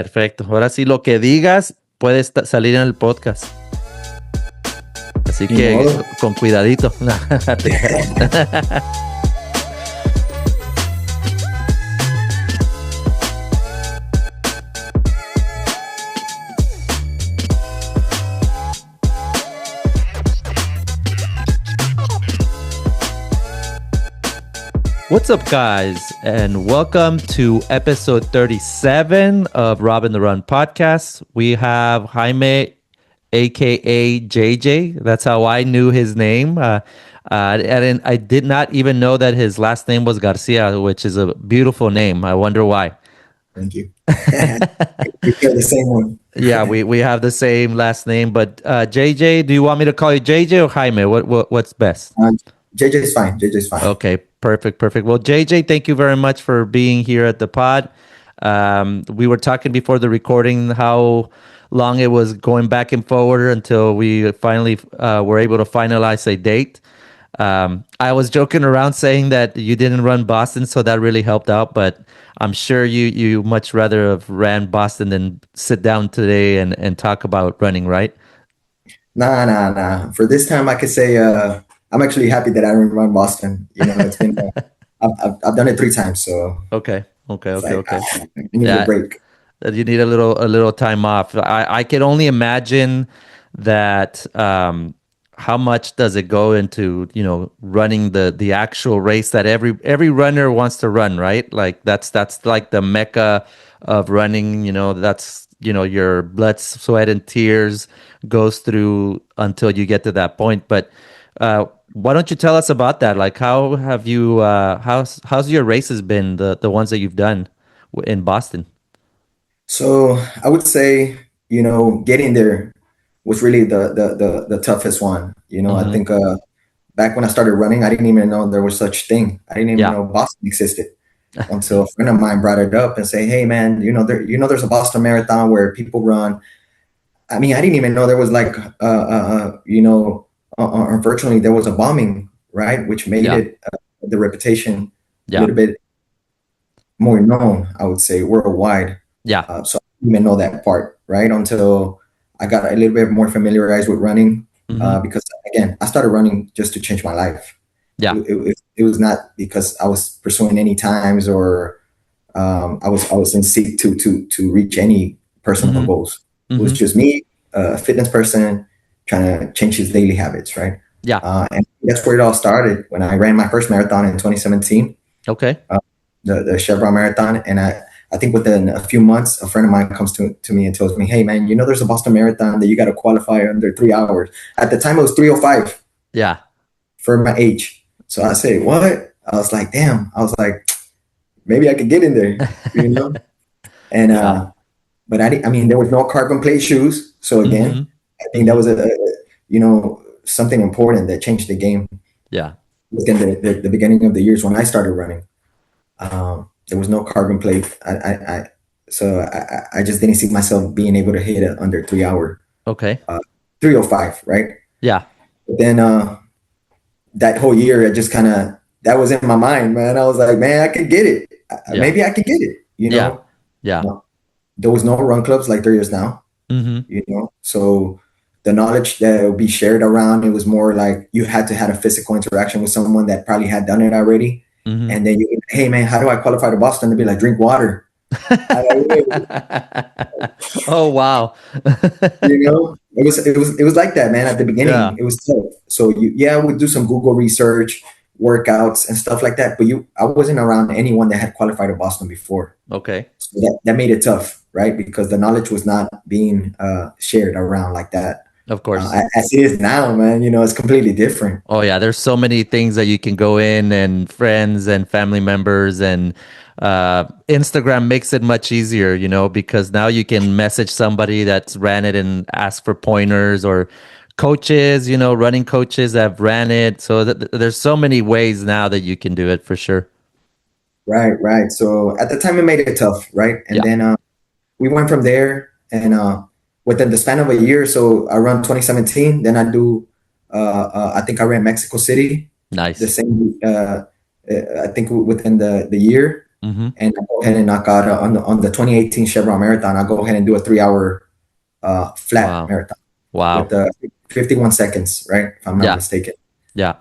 Perfecto. Ahora sí, lo que digas puede salir en el podcast. Así Ni que modo. con cuidadito. What's up, guys, and welcome to episode 37 of Robin the Run podcast. We have Jaime, aka JJ. That's how I knew his name. I did not even know that his last name was Garcia, which is a beautiful name. I wonder why. Thank you. We feel the same one. Yeah, we have the same last name, but JJ, do you want me to call you JJ or Jaime? What's best? JJ's fine. JJ's fine. Okay, perfect. Well, JJ, thank you very much for being here at the pod. We were talking before the recording how long it was going back and forward until we finally were able to finalize a date. I was joking around saying that you didn't run Boston, so that really helped out. But I'm sure you much rather have ran Boston than sit down today and talk about running, right? Nah. For this time, I could say I'm actually happy that I didn't run Boston. You know, it's been I've done it 3 times, so Okay. I need a break. That you need a little time off. I can only imagine that. How much does it go into running the actual race that every runner wants to run, right? Like that's like the mecca of running. That's your blood, sweat, and tears goes through until you get to that point. But why don't you tell us about that? Like, how have you? How's your races been? The ones that you've done in Boston. So I would say, getting there was really the toughest one. I think back when I started running, I didn't even know there was such thing. I didn't even know Boston existed until a friend of mine brought it up and say, "Hey, man, there's a Boston Marathon where people run." I mean, I didn't even know there was like, unfortunately, there was a bombing, right, which made it the reputation a little bit more known, I would say, worldwide. So I didn't even know that part, right, until I got a little bit more familiarized with running, because again, I started running just to change my life. It was not because I was pursuing any times or I was in seek to reach any personal goals. It was just me, a fitness person, trying to change his daily habits, right? And that's where it all started when I ran my first marathon in 2017. Okay. The Chevron Marathon, and I think within a few months, a friend of mine comes to me and tells me, "Hey, man, there's a Boston Marathon that you got to qualify under 3 hours." At the time, it was 3:05. Yeah. For my age. So I say, "What?" I was like, "Damn." I was like, maybe I could get in there, And but I mean, there was no carbon plate shoes. So again, I think that was something important that changed the game. Yeah. Within the beginning of the years when I started running. There was no carbon plate. So I just didn't see myself being able to hit it under 3 hour. Okay. 3:05, right? Yeah. But then that whole year, I just that was in my mind, man. I was like, man, I could get it. Maybe I could get it. Yeah. There was no run clubs like there is now. So the knowledge that would be shared around, it was more like you had to have a physical interaction with someone that probably had done it already. And then hey man, how do I qualify to Boston? To be like, drink water. Oh wow. It was like that, man. At the beginning, it was tough. So we'd do some Google research, workouts and stuff like that. But I wasn't around anyone that had qualified to Boston before. Okay. So that made it tough, right? Because the knowledge was not being shared around like that. Of course. As it is now, man, it's completely different. Oh yeah, there's so many things that you can go in, and friends and family members, and Instagram makes it much easier, because now you can message somebody that's ran it and ask for pointers, or coaches, running coaches that have ran it. So there's so many ways now that you can do it for sure. Right. So at the time it made it tough, right? And then we went from there, and within the span of a year, so I run 2017. Then I do, I think I ran Mexico City. Nice. The same, I think within the year. Mm-hmm. and I go ahead and knock out on the 2018 Chevron Marathon. I go ahead and do a 3 hour flat Wow. marathon with Wow. 51 seconds, right? If I'm not Yeah. mistaken. Yeah.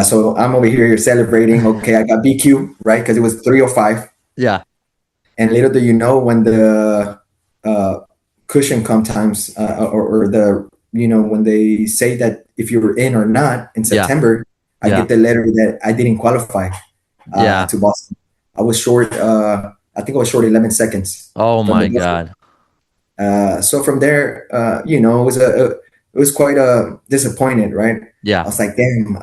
So I'm over here celebrating. Okay, I got BQ, right? Because it was 3:05. Yeah. And little do you know, when the uh, cushion come times, or the, when they say that if you were in or not in Yeah. September, I Yeah. get the letter that I didn't qualify Yeah. to Boston. I was short. I think I was short 11 seconds Oh from the my Boston. God. So from there, it was quite disappointed, right? I Yeah. was like, damn.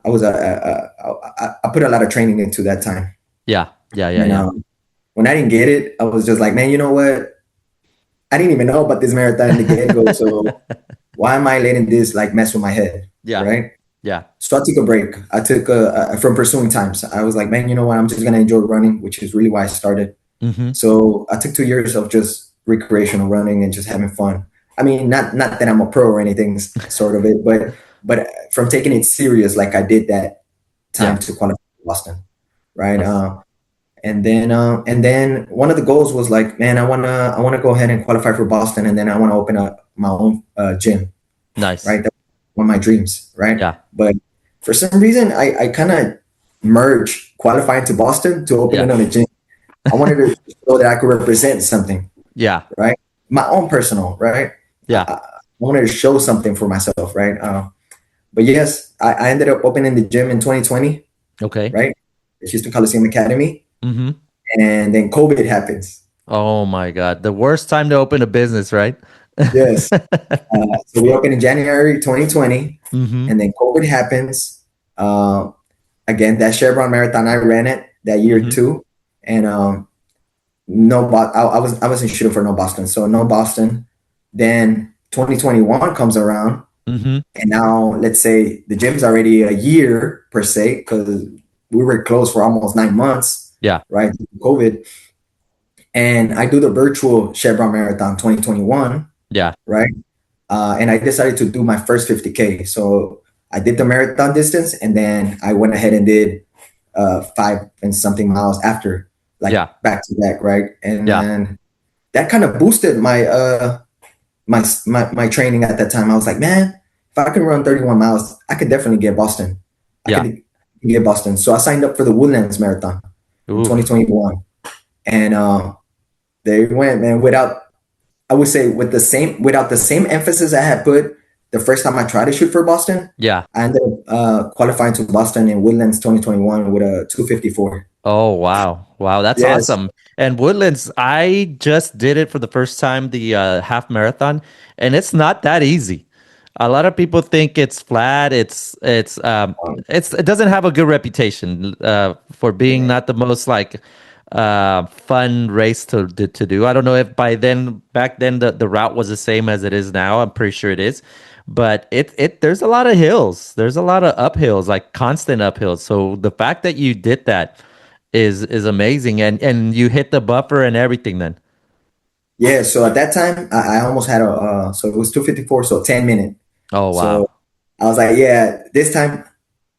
I was I put a lot of training into that time, Yeah. Yeah. Yeah. and Yeah. when I didn't get it, I was just like, man, you know what? I didn't even know about this marathon in the get go, so why am I letting this like mess with my head, Yeah. right? Yeah. So I took a break. I took from pursuing times. I was like, man, you know what? I'm just gonna enjoy running, which is really why I started. Mm-hmm. So I took 2 years of just recreational running and just having fun. I mean, not that I'm a pro or anything sort of it, but from taking it serious like I did that time Yeah. to qualify for Boston, right? That's And then one of the goals was like, man, I wanna go ahead and qualify for Boston, and then I want to open up my own gym, nice. right? That's one of my dreams, right? Yeah. But for some reason, I kind of merged qualifying to Boston to open Yeah. another gym. I wanted to show that I could represent something, Yeah. right? My own personal, right? Yeah. I wanted to show something for myself, right? But yes, I ended up opening the gym in 2020, Okay. right? The Houston Colosseum Academy, Mm-hmm. and then COVID happens. Oh my God. The worst time to open a business, right? Yes. So we opened in January 2020, Mm-hmm. and then COVID happens. Uh, Again, that Chevron Marathon, I ran it that year Mm-hmm. too, and no, I wasn't shooting for no Boston, so no Boston. Then 2021 comes around, Mm-hmm. and now let's say the gym's already a year per se, because we were closed for almost 9 months, Yeah. right? COVID, and I do the virtual Chevron Marathon 2021, Yeah. right? And I decided to do my first 50K. So I did the marathon distance, and then I went ahead and did 5 and something miles after, like Yeah. back to back, right? And Yeah. then that kind of boosted my training at that time. I was like, man, if I can run 31 miles, I could definitely get Boston. I Yeah. could get Boston. So I signed up for the Woodlands Marathon in Oof. 2021, and they went, man, without, I would say, without the same emphasis I had put the first time I tried to shoot for Boston. Yeah. I ended up qualifying to Boston in Woodlands 2021 with a 2:54. Oh, wow. Wow. That's Yes. awesome. And Woodlands, I just did it for the first time, the half marathon, and it's not that easy. A lot of people think it's flat. It doesn't have a good reputation for being Yeah. not the most like fun race to do. I don't know if back then the route was the same as it is now. I'm pretty sure it is. But there's a lot of hills. There's a lot of uphills, like constant uphills. So the fact that you did that is amazing, and you hit the buffer and everything then. Yeah. So at that time, I almost had so it was 2:54, so 10 minute. Oh So wow. I was like, yeah, this time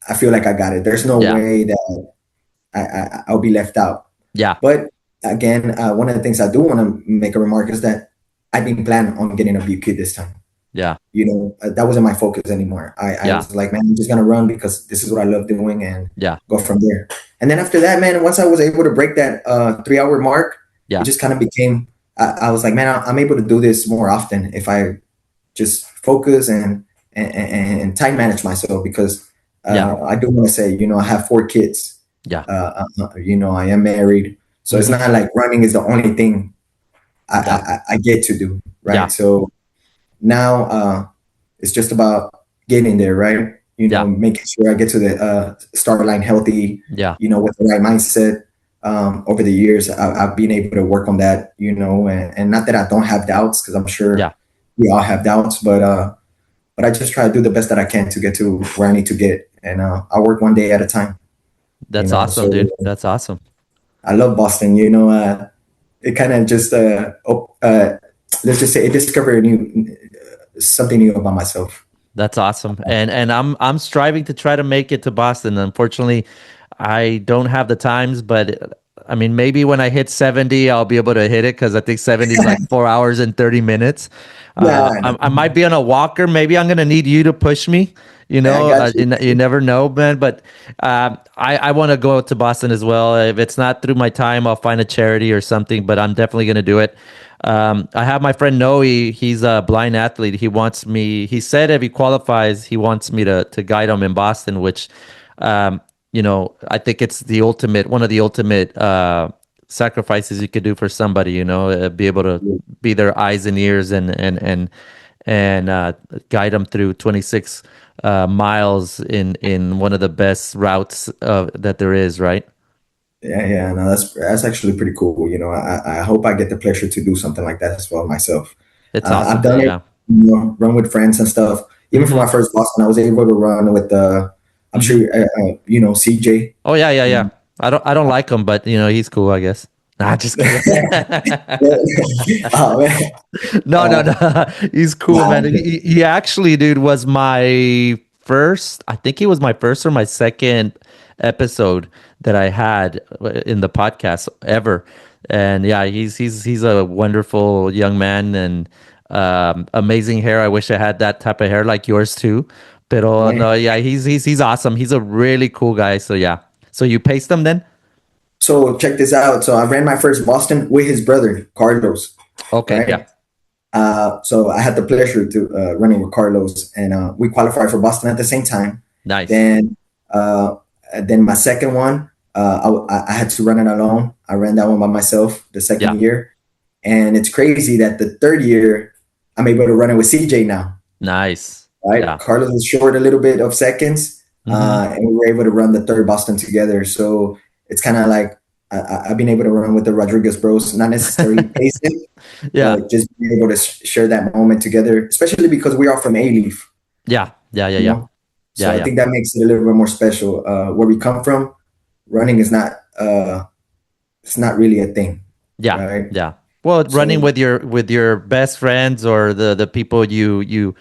I feel like I got it. There's no Yeah. way that I'll be left out. Yeah. But again, one of the things I do want to make a remark is that I didn't plan on getting a BQ this time. Yeah. That wasn't my focus anymore. I Yeah. was like, man, I'm just gonna run because this is what I love doing, and Yeah. go from there. And then after that, man, once I was able to break that 3 hour mark, it Yeah. just kind of became. I was like, man, I'm able to do this more often if I just focus and time manage myself, because Yeah. I do want to say, I have 4 kids. Yeah. I am married, so it's Hmm. not like running is the only thing I, Yeah. I get to do, right? Yeah. So now it's just about getting there, right? Yeah. Making sure I get to the start line healthy, Yeah. with the right mindset. Over the years, I've been able to work on that, and not that I don't have doubts, because I'm sure Yeah. we all have doubts, but I just try to do the best that I can to get to where I need to get, and I work one day at a time. That's awesome, So dude. That's awesome. I love Boston. It kind of just let's just say it discovered something new about myself. That's awesome. And I'm striving to try to make it to Boston. Unfortunately, I don't have the times, but I mean, maybe when I hit 70, I'll be able to hit it because I think 70 is like 4 hours and 30 minutes. Yeah, I know. I might be on a walker. Maybe I'm going to need you to push me. I got you. You never know, man. But I want to go to Boston as well. If it's not through my time, I'll find a charity or something, but I'm definitely going to do it. I have my friend Noe. He's a blind athlete. He said if he qualifies, he wants me to guide him in Boston, which, I think it's one of the ultimate sacrifices you could do for somebody, be able to be their eyes and ears and guide them through 26 miles in one of the best routes that there is, right? Yeah. No, that's actually pretty cool. I hope I get the pleasure to do something like that as well myself. It's awesome, I've done man. it, Yeah. run with friends and stuff. Even for Hmm. my first Boston, I was able to run with I'm Hmm. sure CJ. Oh yeah, yeah, yeah. Um, I don't like him, but he's cool, I guess. Nah, just kidding. oh man, No, no, uh, no. He's cool, nah, man. He actually, dude, was my first. I think he was my first or my second episode that I had in the podcast ever. And yeah, he's a wonderful young man and amazing hair. I wish I had that type of hair like yours too. Pero man. no, yeah, he's awesome. He's a really cool guy. So yeah. So you paced him then? So check this out. So I ran my first Boston with his brother Carlos, Okay, yeah. right? So I had the pleasure to running with Carlos, and we qualified for Boston at the same time. Nice. Then, uh, then my second one, I had to run it alone. I ran that one by myself the Yeah. second year, and it's crazy that the third year I'm able to run it with CJ now. Nice. Right, Yeah. Carlos was short a little bit of seconds, Hmm. and we were able to run the third Boston together. So it's kind of like I've been able to run with the Rodriguez Bros, not necessarily pacing, Yeah. but just being able to share that moment together, especially because we are from A-Leaf, Yeah. Yeah. Yeah. you Yeah. know. Yeah. So I Yeah. think that makes it a little bit more special. Where we come from, running is not it's not really a thing, Yeah. right? Yeah. Well, running So with your best friends or the people you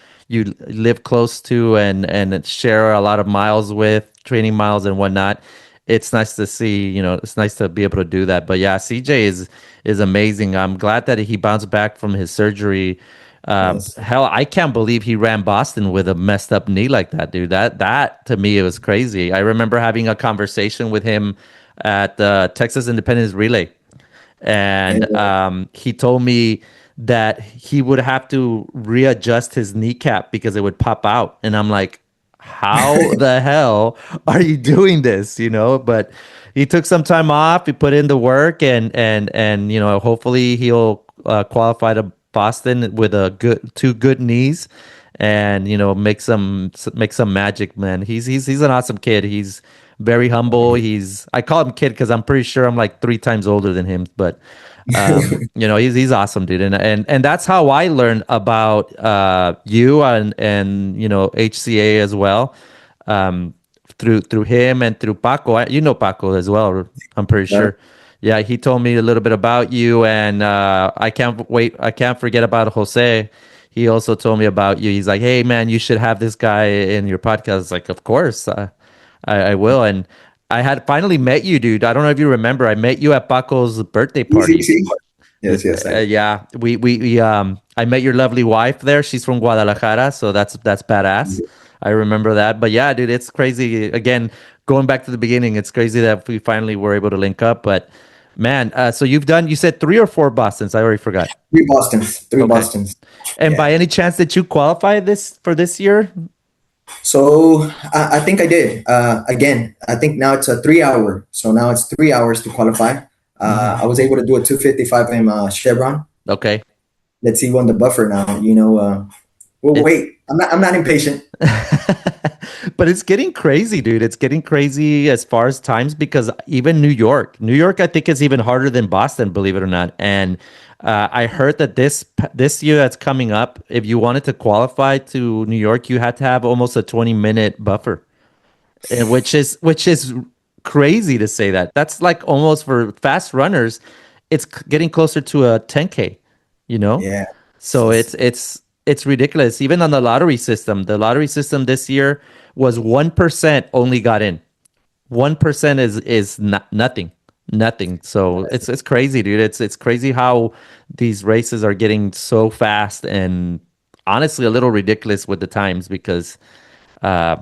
live close to and share a lot of miles with, training miles and whatnot. It's nice to see, it's nice to be able to do that. But yeah, CJ is amazing. I'm glad that he bounced back from his surgery. yes, Hell, I can't believe he ran Boston with a messed up knee like that, dude. That to me it was crazy. I remember having a conversation with him at the Texas Independence Relay, and and he told me that he would have to readjust his kneecap because it would pop out. And I'm like, how the hell are you doing this? But he took some time off. He put in the work, and hopefully he'll qualify to Boston with two good knees, and make some magic, man. He's an awesome kid. He's very humble. I call him kid because I'm pretty sure I'm like 3 times older than him, but he's awesome, dude. And that's how I learned about you and HCA as well. Um, through him and through Paco. You know Paco as well, I'm pretty right. sure. Yeah, he told me a little bit about you, and I can't wait. I can't forget about Jose. He also told me about you. He's like, "Hey, man, you should have this guy in your podcast." It's like, of course, I will. And I had finally met you, dude. I don't know if you remember. I met you at Paco's birthday party. Easy. Yes. Yeah, I met your lovely wife there. She's from Guadalajara, so that's badass. I remember that. But yeah, dude, it's crazy. Again, going back to the beginning, it's crazy that we finally were able to link up. But man, so you said 3 or 4 Bostons. I already forgot. Three Okay. Bostons. And Yeah. by any chance did you qualify this year? So I think I did. Again, I think now it's a 3 hour. So now it's 3 hours to qualify. Hmm. I was able to do a 255 in Chevron. Okay. Let's see on the buffer now. We'll It's wait. I'm not impatient. but it's getting crazy, dude. It's getting crazy as far as times because even New York, I think is even harder than Boston, believe it or not. And I heard that this year that's coming up, if you wanted to qualify to New York, you had to have almost a 20-minute buffer, and which is crazy to say that. That's like almost for fast runners, it's getting closer to a 10K, you know? Yeah. So it's ridiculous. Even on the lottery system this year was 1% only got in. 1% is nothing, nothing. So it's crazy, dude. It's crazy how these races are getting so fast, and honestly a little ridiculous with the times, because uh,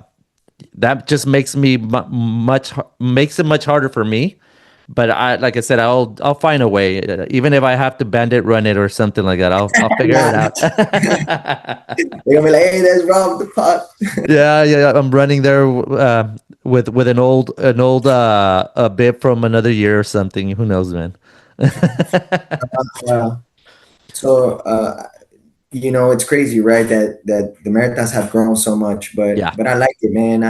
that just makes it much harder for me. But like I said, I'll find a way, even if I have to bandit run it or something like that. I'll figure it Nah, out. they're gonna be like, hey, that's wrong with the pot. Yeah, yeah. I'm running there with an old a bib from another year or something. Who knows, man? Uh, so it's crazy, right? That the marathons have grown so much, but Yeah, but I like it, man.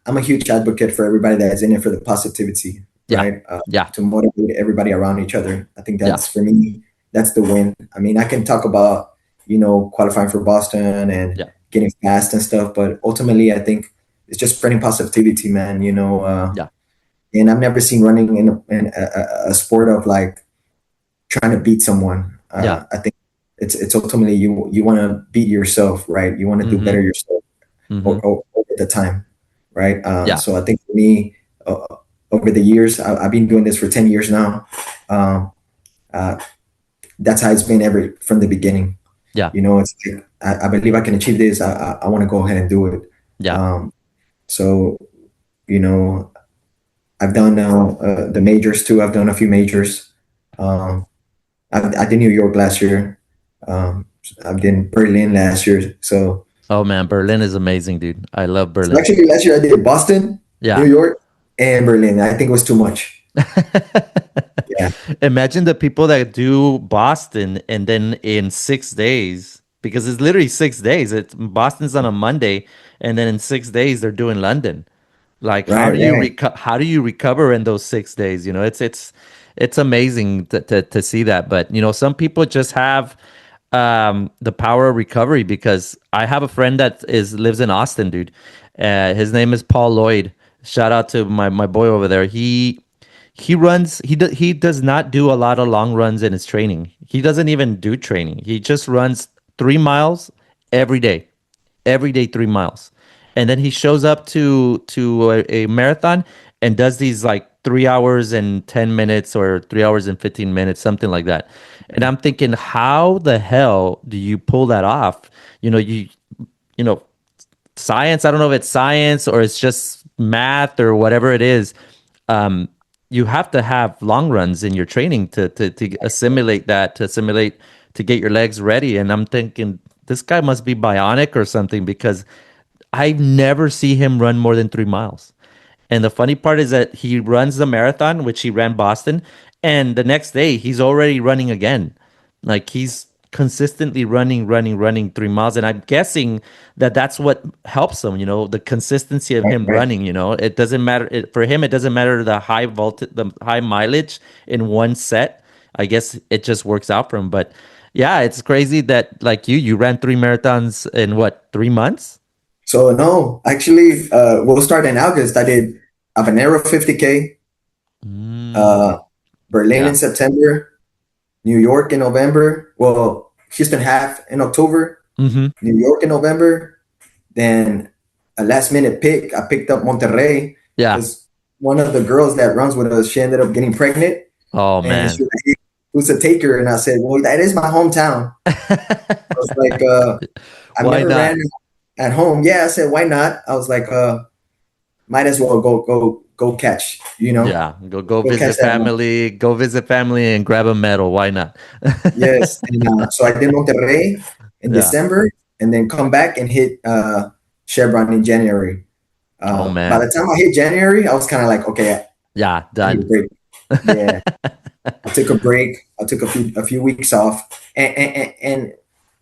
I'm a huge advocate for everybody that's in it for the positivity, yeah, right? yeah, To motivate everybody around each other. I think yeah, that's for me, that's the win. I mean, I can talk about, qualifying for Boston and yeah, getting fast and stuff, but ultimately, I think it's just spreading positivity, man. yeah, And I've never seen running in a sport of like trying to beat someone. yeah. I think it's ultimately you want to beat yourself, right? You want to do better Mm-hmm. yourself Mm-hmm. over the time, right? Yeah, So I think for me, over the years, I've been doing this for 10 years now. Um, uh, that's how it's been ever from the beginning. yeah, It's like, I believe I can achieve this. I want to go ahead and do it. yeah. Um, so, you know, I've done the majors too. I've done a few majors. Um, I did New York last year. I did Berlin last year. Oh man, Berlin is amazing, dude. I love So Berlin. actually, last year I did Boston, New Yeah. York, and Berlin. I think it was too much. Yeah, Imagine the people that do Boston and then in 6 days, because it's literally 6 days. Boston's on a Monday, and then in 6 days they're doing London. Like, right, right. how do you recover in those 6 days? It's amazing to see that. But some people just have the power of recovery, because I have a friend that is lives in Austin, dude. His name is Paul Lloyd. Shout out to my boy over there. He does not do a lot of long runs in his training. He doesn't even do training. He just runs 3 miles every day, every day 3 miles, and then he shows up to a marathon and does these like 3 hours and 10 minutes or 3 hours and 15 minutes, something like that. And I'm thinking, how the hell do you pull that off? You know science. I don't know if it's science or it's just math or whatever it is. Um, you have to have long runs in your training to assimilate that, to get your legs ready. And I'm thinking this guy must be bionic or something, because I never see him run more than 3 miles. And the funny part is that he runs the marathon, which he ran Boston, and the next day he's already running again. Like, he's consistently running, running, running 3 miles. And I'm guessing that that's what helps him, the consistency of Right, him right. running. It doesn't matter for him. It doesn't matter the high mileage in one set. I guess it just works out for him. But yeah, it's crazy that, like, you ran 3 marathons in what, 3 months? So no, actually, we'll start in August. I did Habanero 50K, Mm, uh, Berlin in yeah. September, New York in November. Well, Houston half in October, Hmm. New York in November. Then a last minute pick. I picked up Monterrey Yeah. because one of the girls that runs with us, she ended up getting pregnant, Oh and she man. was like, "Hey, who's to take her?" And I said, "Well, that is my hometown." I was like, "I've Why never ran not? at home." Yeah, I said, "Why not?" I was like, "Might as well go catch, Yeah, go go catch visit that one." family, and grab a medal. Why not? Yes, and so I did Monterrey in Yeah. December, and then come back and hit Chevron in January. Oh By man. the time I hit January, I was kind of like, okay, Yeah, I need a done. break. Yeah, I took a break. I took a few weeks off, and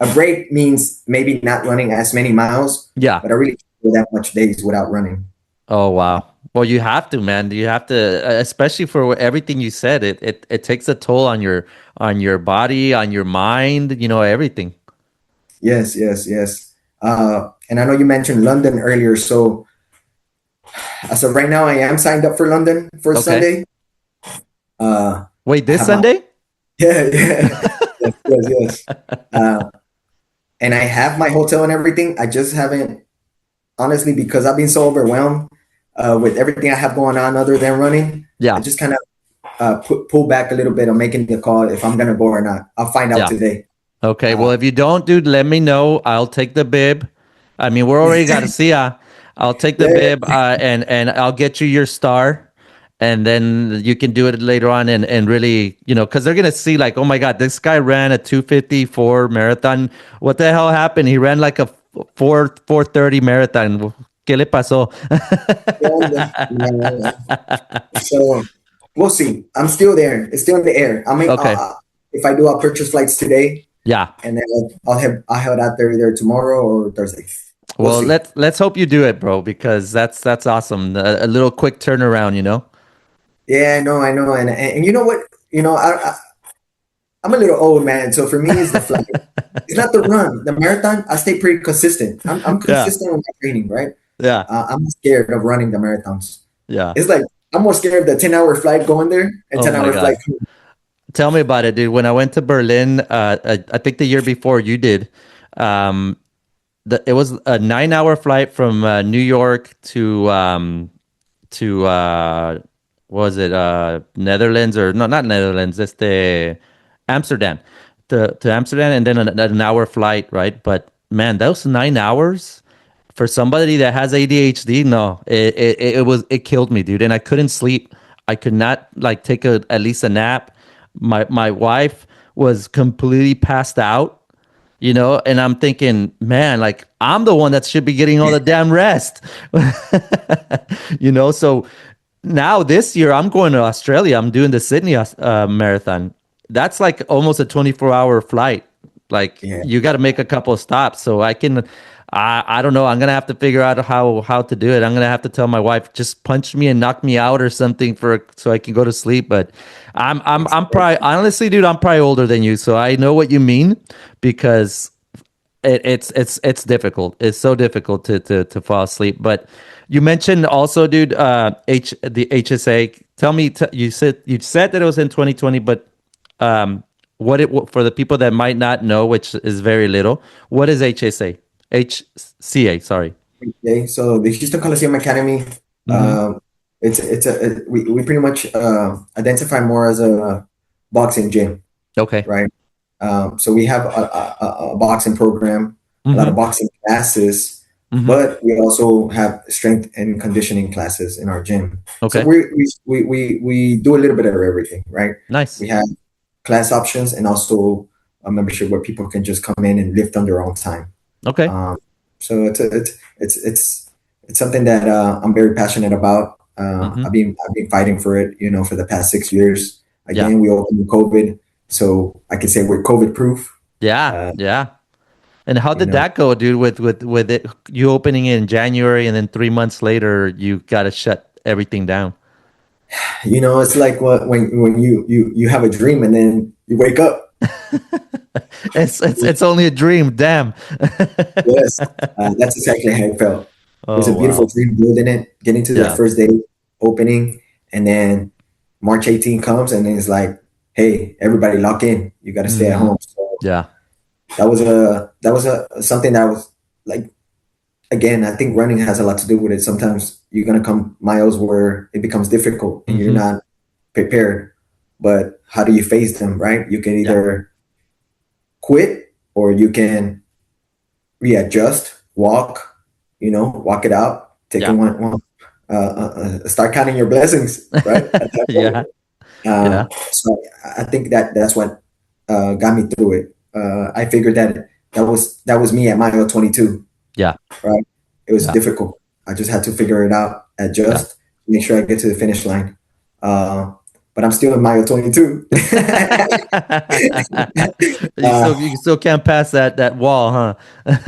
a break means maybe not running as many miles, Yeah. but I really can't go that much days without running. Oh wow. Well, you have to, man. You have to, especially for everything you said. It takes a toll on your body, on your mind. Everything. Yes, yes, yes. And I know you mentioned London earlier, so as of right now, I am signed up for London for Okay. Sunday. Wait, I this have my Sunday? yeah, yeah, yes, yes, yes. Uh, and I have my hotel and everything. I just haven't, honestly, because I've been so overwhelmed. with everything I have going on other than running, I Yeah. just kind of pull back a little bit on making the call if I'm gonna go or not. I'll find out Yeah. today. Okay. Well, if you don't, dude, let me know. I'll take the bib. I mean, we're already Garcia. I'll take the Yeah, bib, and I'll get you your star, and then you can do it later on, and really, because they're gonna see like, oh my God, this guy ran a 2:54 marathon. What the hell happened? He ran like a 4:30 marathon. ¿Qué le pasó? yeah. So we'll see. I'm still there. It's still in the air. I mean, Okay. if I do, I'll purchase flights today, Yeah. and then I'll head out there either tomorrow or Thursday. We'll Well, see. let's hope you do it, bro, because that's awesome. A little quick turnaround. Yeah, I know, and you know what? I'm a little old man, so for me, it's the flight. It's not the run. The marathon, I stay pretty consistent. I'm Yeah. consistent with my training, right? Yeah. I'm not scared of running the marathons. Yeah. It's like I'm more scared of the 10-hour flight going there and Oh my 10-hour flight God. coming. Tell me about it, dude. When I went to Berlin, I think the year before you did, um, it was a 9 hour flight from New York to what was it, Netherlands, or no, not Netherlands, it's the Amsterdam, to Amsterdam, and then an hour flight, right? But man, those 9 hours for somebody that has ADHD, no, it killed me, dude, and I couldn't sleep. I could not like take at least a nap. My wife was completely passed out, and I'm thinking, man, like I'm the one that should be getting all the damn rest. So now this year I'm going to Australia. I'm doing the Sydney marathon. That's like almost a 24-hour flight. Like Yeah, you got to make a couple of stops. So I don't know. I'm gonna have to figure out how to do it. I'm gonna have to tell my wife, just punch me and knock me out or something so I can go to sleep. But I'm probably, honestly, dude, I'm probably older than you, so I know what you mean, because it's difficult. It's so difficult to fall asleep. But you mentioned also, dude, the HSA. Tell me, you said that it was in 2020, but for the people that might not know, which is very little, what is HSA? HCA, sorry. okay. So the Houston Colosseum Academy, Mm-hmm. we pretty much identify more as a boxing gym, Okay. right? So we have a boxing program, a lot of Mm-hmm. boxing classes, Mm-hmm. but we also have strength and conditioning classes in our gym. So Okay. we do a little bit of everything, right? Nice. We have class options and also a membership where people can just come in and lift on their own time. Okay. Um, so it's something that I'm very passionate about. Mm-hmm. I've been fighting for it, for the past 6 years. Yeah. Again, we opened in COVID, so I can say we're COVID proof. Yeah. Uh, Yeah. And how you did know, that go, dude? With it, you opening in January, and then 3 months later, you got to shut everything down. it's like when you have a dream and then you wake up. It's only a dream. Damn. Yes, that's exactly how I felt. It was Oh a beautiful wow. dream building it, getting to that Yeah. first day opening, and then March 18 comes and then it's like, hey, everybody lock in. You got to stay at Mm-hmm. home. So Yeah. that was a something that was like, again, I think running has a lot to do with it. Sometimes you're gonna come miles where it becomes difficult and you're Mm-hmm. not prepared. But how do you face them, right? You can Yeah. either quit or you can readjust, walk it out, take it Yeah. one start counting your blessings, right? At that point. Yeah. Yeah. So I think that's what got me through it. I figured that was me at mile 22, Yeah. right? It was Yeah. difficult. I just had to figure it out, Yeah. adjust, make sure I get to the finish line. Uh, but I'm still in mile 22. You uh, still you still can't pass that wall, huh?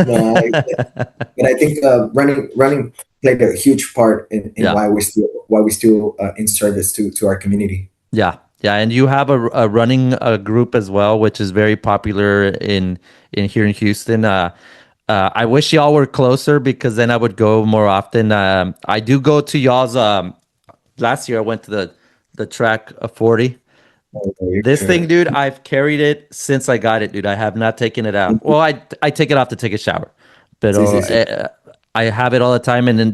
no, but I think running played a huge part in Yeah. why we still in service to our community. Yeah. Yeah, and you have a running group as well, which is very popular in here in Houston. I wish y'all were closer, because then I would go more often. I do go to y'all's. Last year I went to the track 40. Oh, you're This thing, good. dude, I've carried it since I got it, dude. I have not taken it out. Well, I take it off to take a shower, but Sí, sí, sí. I have it all the time, and then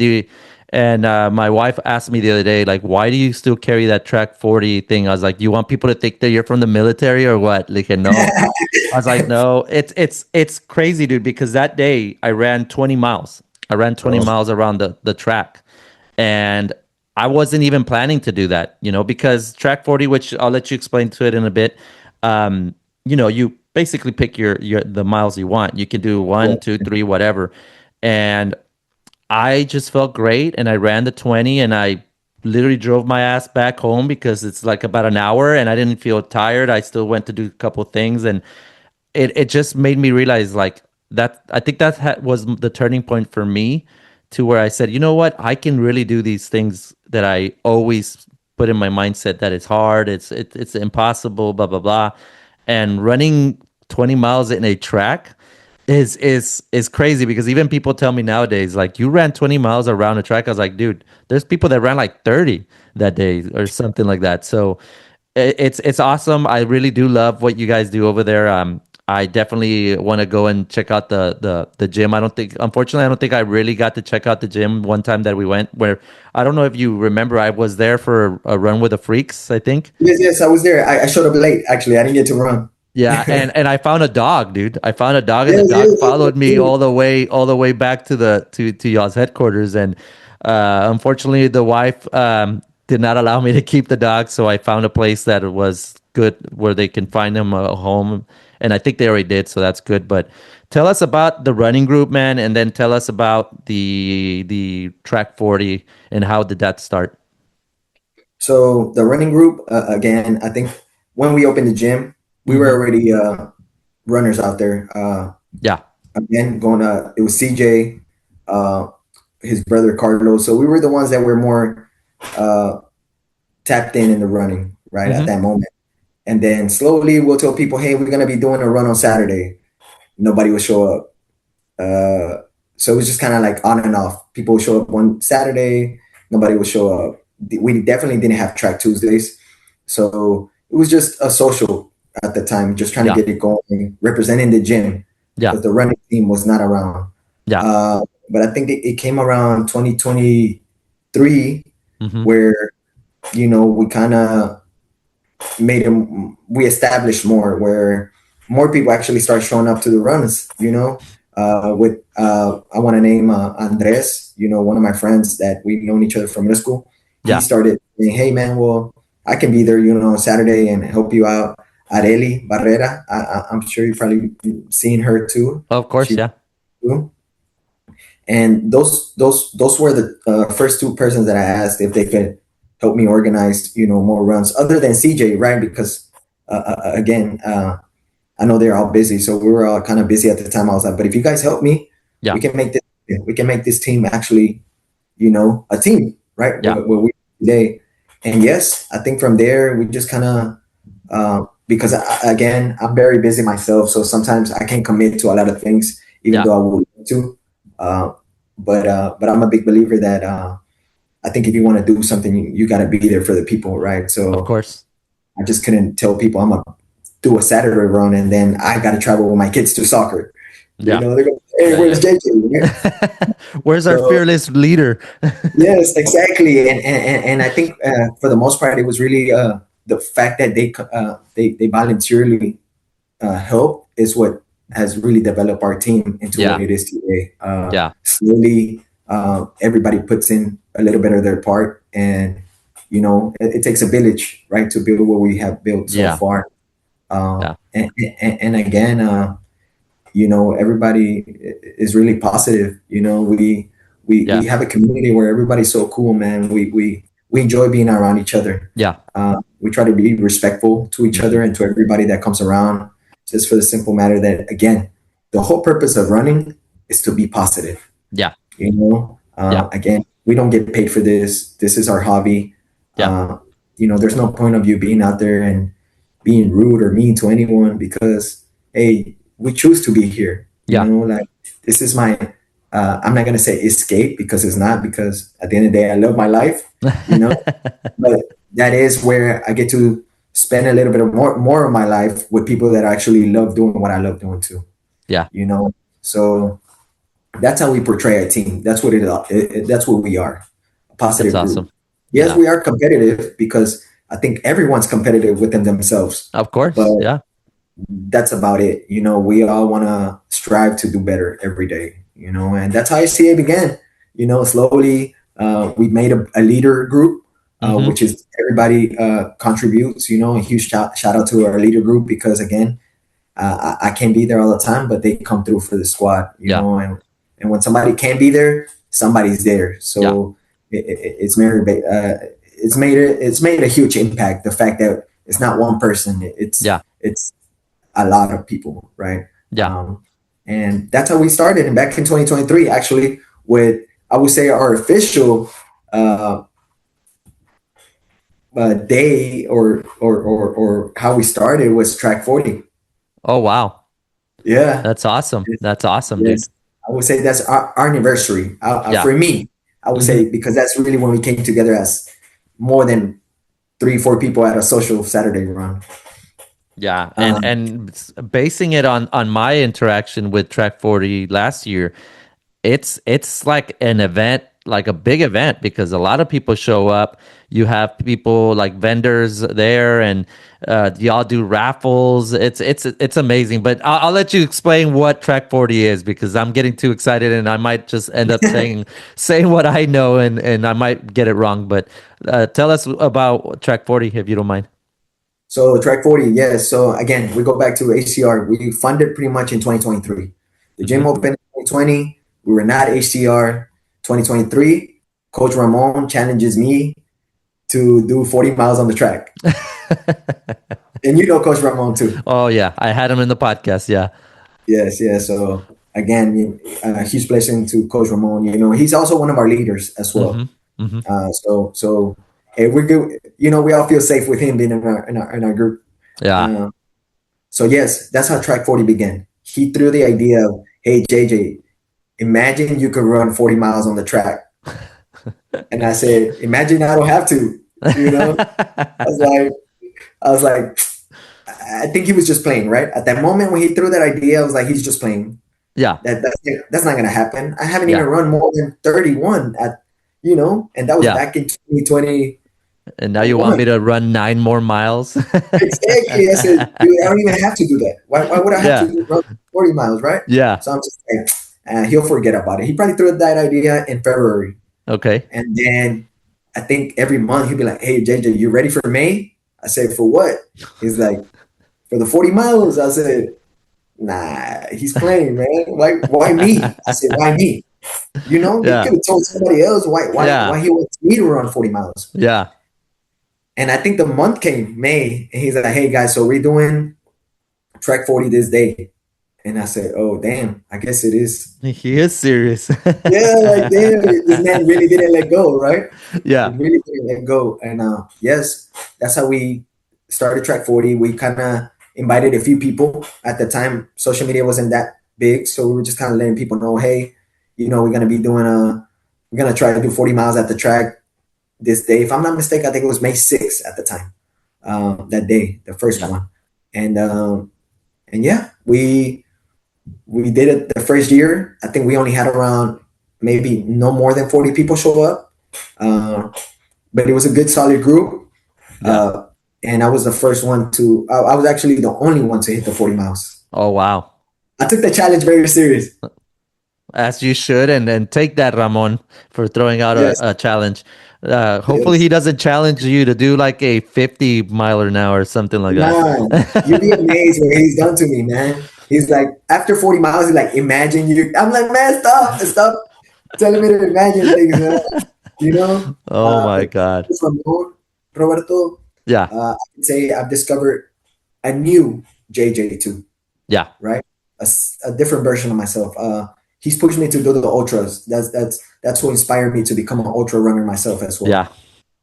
And my wife asked me the other day, like, why do you still carry that track 40 thing? I was like, you want people to think that you're from the military or what? Like, no. I was like, no, it's crazy, dude, because that day I ran 20 miles. I ran 20 Oh, miles around the track. And I wasn't even planning to do that, because track 40, which I'll let you explain to it in a bit. You basically pick your the miles you want. You can do yeah. 1, 2, 3, whatever. And I just felt great, and I ran the 20, and I literally drove my ass back home because it's like about an hour, and I didn't feel tired. I still went to do a couple things, and it just made me realize, like, that I think that was the turning point for me, to where I said, you know what, I can really do these things that I always put in my mindset that it's hard, it's impossible, blah blah blah, and running 20 miles in a track is crazy, because even people tell me nowadays, like, you ran 20 miles around a track. I was like, dude, there's people that ran like 30 that day or something like that. So it's awesome. I really do love what you guys do over there. I definitely want to go and check out the gym. Unfortunately, I don't think I really got to check out the gym one time that we went. Where I don't know if you remember, I was there for a run with the freaks, I think. Yes, I was there. I showed up late. Actually, I didn't get to run. Yeah, and I found a dog, dude. I found a dog, and the Yes, dog yes, followed me yes. all the way back to the to y'all's headquarters. And unfortunately, the wife did not allow me to keep the dog, so I found a place that was good where they can find him a home, and I think they already did, so that's good. But tell us about the running group, man, and then tell us about the track 40 and how did that start? So the running group, again, I think when we opened the gym, we were Hmm. already runners out there. Yeah. Again, it was CJ, uh, his brother Carlos. So we were the ones that were more uh, tapped in the running, right, at Hmm. that moment. And then slowly we'll tell people, hey, we're going to be doing a run on Saturday. Nobody will show up. Uh, so it was just kind of like on and off. People would show up one Saturday, nobody would show up. We definitely didn't have track Tuesdays. So it was just a social at the time, just trying to Yeah. get it going, representing the gym Yeah. because the running team was not around. Yeah. But I think it came around 2023 Hmm. where, we kind of we established more where more people actually start showing up to the runs, with I want to name Andres, one of my friends that we've known each other from middle school. He Yeah. started saying, hey man, well, I can be there, on Saturday and help you out. Areli Barrera, I'm sure you've probably seen her too. Of course. She Yeah. too. And those were the first two persons that I asked if they could help me organize, more runs other than CJ, right? Because again, I know they're all busy, so we were all kind of busy at the time. I was like, but if you guys help me, Yeah. we can make this team actually, a team, right? Yeah. Where we today. And yes, I think from there we just kind of because again, I'm very busy myself, so sometimes I can't commit to a lot of things, even Yeah. though I would like to. Uh, but I'm a big believer that I think if you want to do something, you got to be there for the people, right? Of So course. I just couldn't tell people I'm gonna do a Saturday run and then I got to travel with my kids to soccer. Yeah. They're going, hey, Yeah. where's Yeah. JJ? Right? Where's our So fearless leader? yes, exactly, and I think for the most part, it was really the fact that they voluntarily help is what has really developed our team into what Yeah. it is today. Yeah. Slowly, everybody puts in a little bit of their part, and it takes a village, right, to build what we have built so Yeah. far. Yeah. And again, everybody is really positive. We Yeah. have a community where everybody's so cool, man. We enjoy being around each other. Yeah. We try to be respectful to each Hmm. other and to everybody that comes around, just for the simple matter that, again, the whole purpose of running is to be positive. Yeah. Yeah. Again, we don't get paid for this. This is our hobby. Yeah. Uh, there's no point of you being out there and being rude or mean to anyone because, hey, we choose to be here. Yeah. Like this is my, I'm not going to say escape because it's not, because at the end of the day, I love my life, you know, but that is where I get to spend a little bit of more of my life with people that actually love doing what I love doing too, Yeah. you know? So that's how we portray a team. That's what that's what we are. positive awesome. group. Yes, we are competitive because I think everyone's competitive within themselves. Of course. But Yeah. that's about it. We all want to strive to do better every day, and that's how ICA began. Slowly, we made a leader group, which is everybody contributes, a huge shout out to our leader group because, again, I can't be there all the time, but they come through for the squad, and when somebody can't be there, somebody's there. So it's made a huge impact. The fact that it's not one person, it's a lot of people, right? And that's how we started. And back in 2023, actually, with, I would say, our official day or how we started was track 40. Oh, wow. Yeah. That's awesome. That's awesome, yes. dude. I would say that's our anniversary. For me, I would say, because that's really when we came together as more than 3-4 people at a social Saturday run. Yeah, and basing it on my interaction with Track 40 last year, it's like an event, like a big event, because a lot of people show up. You have people like vendors there, and y'all do raffles. It's amazing. But I'll let you explain what Track 40 is, because I'm getting too excited, and I might just end up saying what I know, and I might get it wrong. But tell us about Track 40 if you don't mind. So track 40, yes. So again, we go back to HCR. We funded pretty much in 2023. The gym opened in 2020. We were not HCR. 2023, Coach Ramon challenges me to do 40 miles on the track. And Coach Ramon too. Oh yeah, I had him in the podcast. Yeah. Yes, yeah. So again, huge blessing to Coach Ramon. He's also one of our leaders as well. So hey, we're good. We all feel safe with him being in our group. Yeah. So yes, that's how track 40 began. He threw the idea of, hey JJ, imagine you could run 40 miles on the track. And I said, imagine I don't have to. I was like, I think he was just playing, right? At that moment when he threw that idea, I was like, he's just playing. Yeah. That's not gonna happen. I haven't even run more than 31 and that was back in 2020. And now you want me to run 9 more miles? Exactly. I said, dude, I don't even have to do that. Why would I have to run 40 miles, right? Yeah. So I'm just like, he'll forget about it. He probably threw that idea in February. Okay. And then I think every month he'd be like, hey, JJ, you ready for May? I said, for what? He's like, for the 40 miles. I said, nah, he's playing, man. Why me? I said, why me? You could have told somebody else why he wants me to run 40 miles. Yeah. And I think the month came, May, and he's like, hey, guys, so we're doing track 40 this day. And I said, oh, damn, I guess it is. He is serious. Yeah, damn, this man really didn't let go, right? Yeah. He really didn't let go. And yes, that's how we started track 40. We kind of invited a few people. At the time, social media wasn't that big. So we were just kind of letting people know, hey, we're going to be we're going to try to do 40 miles at the track this day. If I'm not mistaken, I think it was May 6th at the time, that day, the first one. And yeah, we did it the first year. I think we only had around maybe no more than 40 people show up. But it was a good, solid group. And I was the first one I was actually the only one to hit the 40 miles. Oh, wow. I took the challenge very serious. As you should, and take that, Ramon, for throwing out a challenge. Hopefully he doesn't challenge you to do like a 50 miler now or something like that. You'd be amazed what he's done to me, man. He's like, after 40 miles, he's like, imagine you. I'm like, man, stop telling me to imagine things, man. Oh my God. From Roberto, I can say I've discovered a new JJ too. Yeah. Right? A different version of myself. He's pushed me to do the ultras. That's what inspired me to become an ultra runner myself as well.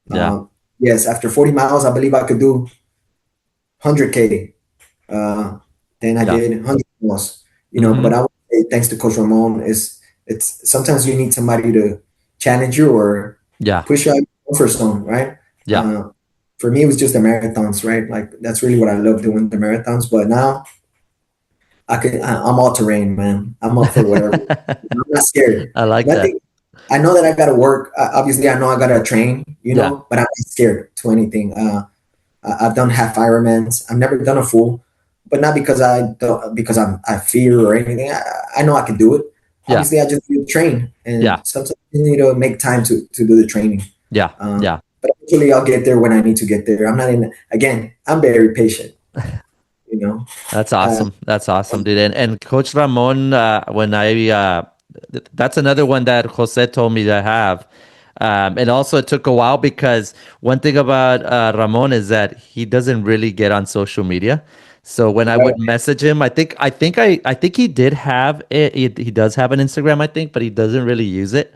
Yeah. Yes, after 40 miles, I believe I could do 100K. Then I did 100 miles. But I would say, thanks to Coach Ramon, it's sometimes you need somebody to challenge you or push you out of your comfort zone, right? Yeah. For me, it was just the marathons, right? Like that's really what I love doing, the marathons. But now I'm all terrain, man. I'm up for whatever. I'm not scared. I like that. I know that I gotta work. Obviously, I know I gotta train, Yeah. but I'm not scared to anything. I've done half Ironmans. I've never done a full, but not because I fear or anything. I know I can do it. Yeah. Obviously, I just need to train, and Yeah. sometimes you need to make time to do the training. Yeah. Um, Yeah. but eventually, I'll get there when I need to get there. I'm not in. Again, I'm very patient. You know. That's Uh, awesome. That's awesome, dude. And Coach Ramon, when I that's another one that Jose told me to have. And also it took a while because one thing about Ramon is that he doesn't really get on social media. So when I right. would message him, I think he did have it. He does have an Instagram, I think, but he doesn't really use it.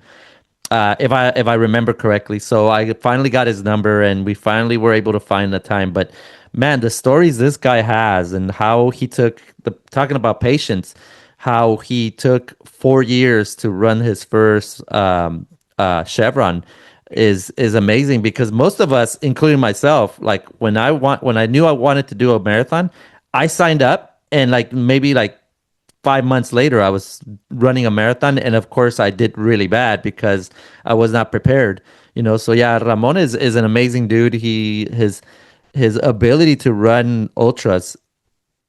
If I remember correctly. So I finally got his number, and we finally were able to find the time. But man, the stories this guy has, and how he took the talking about patience, how he took 4 years to run his first Chevron is amazing, because most of us, including myself, like when I knew I wanted to do a marathon, I signed up, and like maybe like 5 months later, I was running a marathon, and of course, I did really bad because I was not prepared. So yeah, Ramon is an amazing dude. His ability to run ultras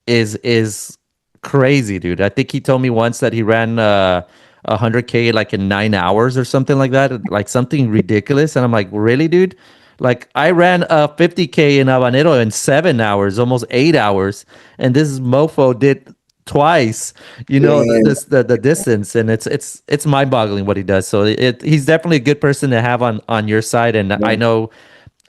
is crazy, dude. I think he told me once that he ran 100K like in 9 hours or something like that, like something ridiculous. And I'm like, really, dude? Like I ran a 50K in Habanero in 7 hours, almost 8 hours, and this mofo did twice. Yeah. The distance, and it's mind boggling what he does. So he's definitely a good person to have on your side, and I Yeah. know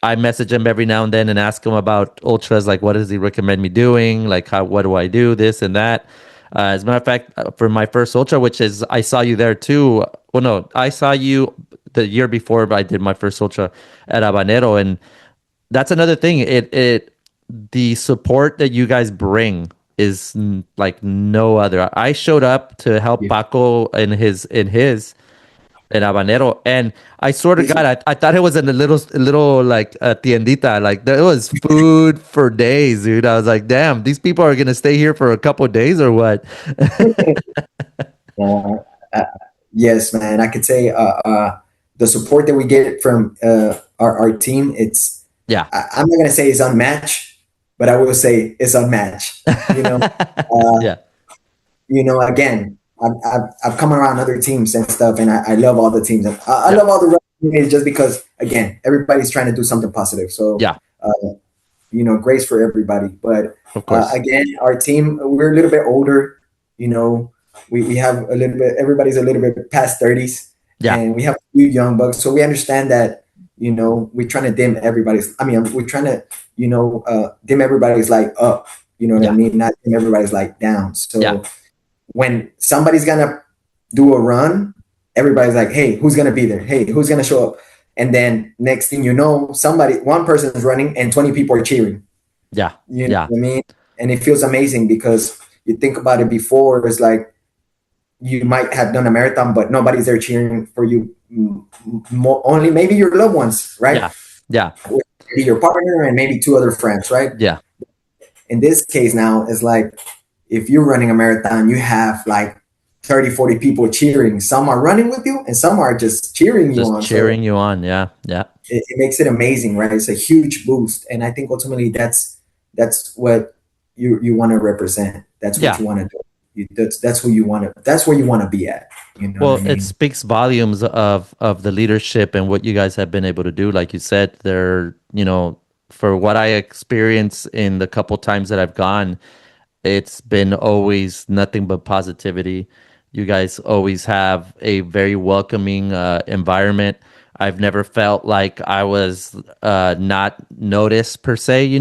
I message him every now and then and ask him about ultras, like what does he recommend me doing, like what do I do, this and that. As a matter of fact, for my first ultra, which is I saw you there too. Well, no, I saw you the year before I did my first ultra at Habanero, and that's another thing. The support that you guys bring is like no other. I showed up to help Yeah. Paco in Habanero, and I swear to God, I thought it was in a little like tiendita. Like there was food for days, dude. I was like, damn, these people are gonna stay here for a couple of days or what? Uh, uh, yes, man. I could say the support that we get from our team, Yeah. I'm not gonna say it's unmatched, but I will say it's unmatched. Uh, Yeah. Again, I've come around other teams and stuff, and I love all the teams. I Yeah. love all the rugby communities just because, again, everybody's trying to do something positive. So, Yeah. grace for everybody. But Of course. again, our team, we're a little bit older. You know, we have a little bit. Everybody's a little bit past 30s, Yeah. and we have a few young bucks. So we understand that. We're trying to dim everybody's. I mean, we're trying to dim everybody's light up. You know what I Yeah. mean? Not dim everybody's light down. Yeah. So when somebody's gonna do a run, everybody's like, "Hey, who's gonna be there? Hey, who's gonna show up?" And then next thing you know, one person is running and 20 people are cheering. Yeah. You know Yeah. what I mean? And it feels amazing because you think about it before, it's like you might have done a marathon, but nobody's there cheering for you. Only maybe your loved ones, right? Yeah. Yeah. Maybe your partner and maybe two other friends, right? Yeah. In this case now, it's like if you're running a marathon, you have like 30, 40 people cheering. Some are running with you and some are just cheering you Just on. So cheering you on. Yeah. Yeah. it makes it amazing, right? It's a huge boost. And I think ultimately that's what you want to represent. That's what Yeah. you want to do. That's who you want to, that's where you want to be at. You know what I Well, it mean? speaks volumes of the leadership and what you guys have been able to do. Like you said, for what I experience in the couple times that I've gone, it's been always nothing but positivity. You guys always have a very welcoming environment. I've never felt like I was not noticed per se.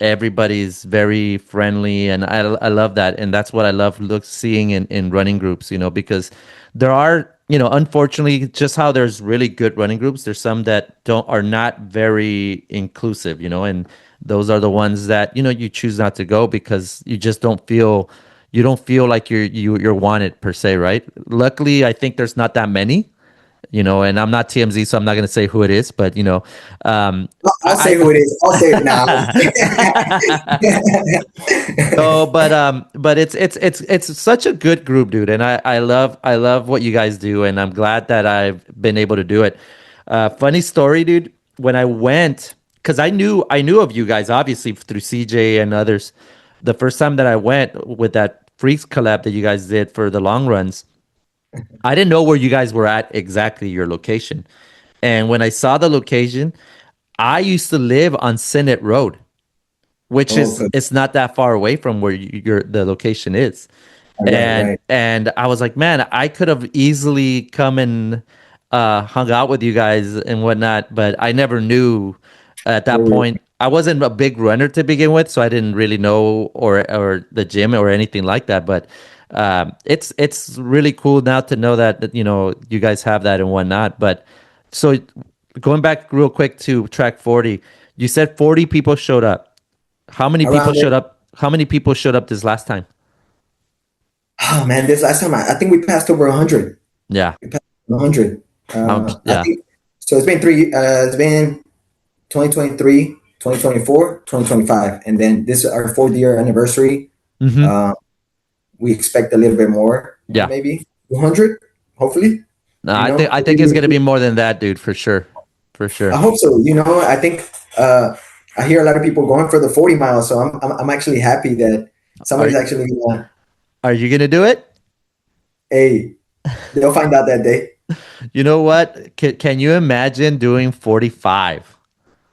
Everybody's very friendly, and I love that, and that's what I love seeing in running groups. Because there are, unfortunately, just how there's really good running groups, there's some that are not very inclusive. And those are the ones that you choose not to go because you don't feel like you're wanted per se, right? Luckily, I think there's not that many. And I'm not TMZ, so I'm not going to say who it is, but I'll say I, who it is. I'll say it now. No, but it's such a good group, dude, and I love what you guys do, and I'm glad that I've been able to do it. Funny story, dude. When I went, because I knew of you guys obviously through CJ and others. The first time that I went with that Freaks collab that you guys did for the long runs, I didn't know where you guys were at exactly your location, and when I saw the location, I used to live on Senate Road, which is Okay. it's not that far away from where your the location is. Right, right. And I was like, man, I could have easily come and hung out with you guys and whatnot, but I never knew at that Where point. I wasn't a big runner to begin with, so I didn't really know or the gym or anything like that. But it's really cool now to know that you know you guys have that and whatnot. But so going back real quick to track 40, you said 40 people showed up. How many people around showed it. up? How many people showed up this last time? Oh man, this last time I think we passed over 100. Yeah. We passed 100. I Yeah. think so. It's been three. It's been 2023, 2024, 2025, and then this is our 4th year anniversary. Hmm. Uh, we expect a little bit more, Yeah. maybe 200, hopefully. No, You know, I think it's gonna be more than that, dude, for sure. For I sure. hope so. You know, I think I hear a lot of people going for the 40 miles, so I'm actually happy that Are somebody's actually are you gonna do it? hey, they'll find out that day. You know what? Can you imagine doing 45?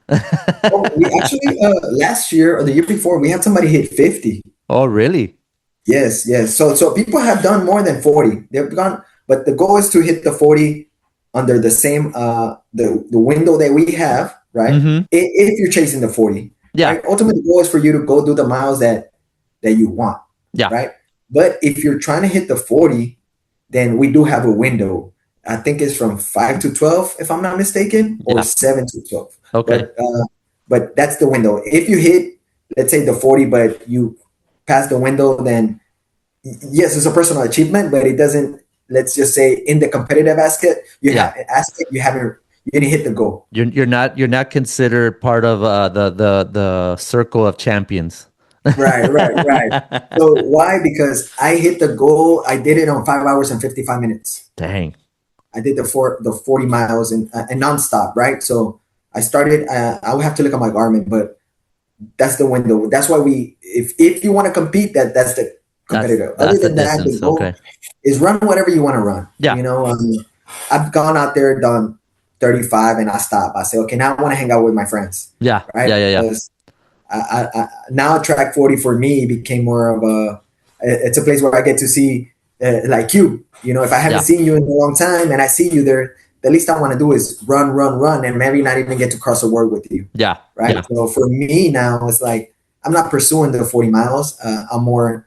Oh, we actually last year or the year before we had somebody hit 50. Oh, really? Yes, yes. So people have done more than 40. They've gone, but the goal is to hit the 40 under the same the window that we have, right? Hmm. If you're chasing the 40, Yeah. right? Ultimately, the goal is for you to go do the miles that you want, Yeah. right? But if you're trying to hit the 40, then we do have a window. I think it's from 5 to 12, if I'm not mistaken, or Yeah. 7 to 12. Okay. But that's the window. If you hit, let's say the 40, but you pass the window, then yes, it's a personal achievement, but it doesn't. Let's just say in the competitive Yeah. aspect, you didn't hit the goal. You're not considered part of the circle of champions. Right, right, right. So why? Because I hit the goal. I did it on 5 hours and 55 minutes. Dang. I did the 40 miles and nonstop. Right. So I started. I would have to look at my Garmin, but that's the window. That's why if you want to compete, that's the competitive. Other That's the than that, the distance. goal Okay. is run whatever you want to run. Yeah. You know, I've gone out there, done 35, and I stop. I say, okay, now I want to hang out with my friends, Yeah. right? Yeah. Yeah. Yeah. Because now track 40 for me became more of it's a place where I get to see like you know, if I haven't Yeah. seen you in a long time and I see you there, the least I want to do is run, run, run, and maybe not even get to cross a word with you, Yeah. right? Yeah. So for me now, it's like I'm not pursuing the 40 miles. I'm more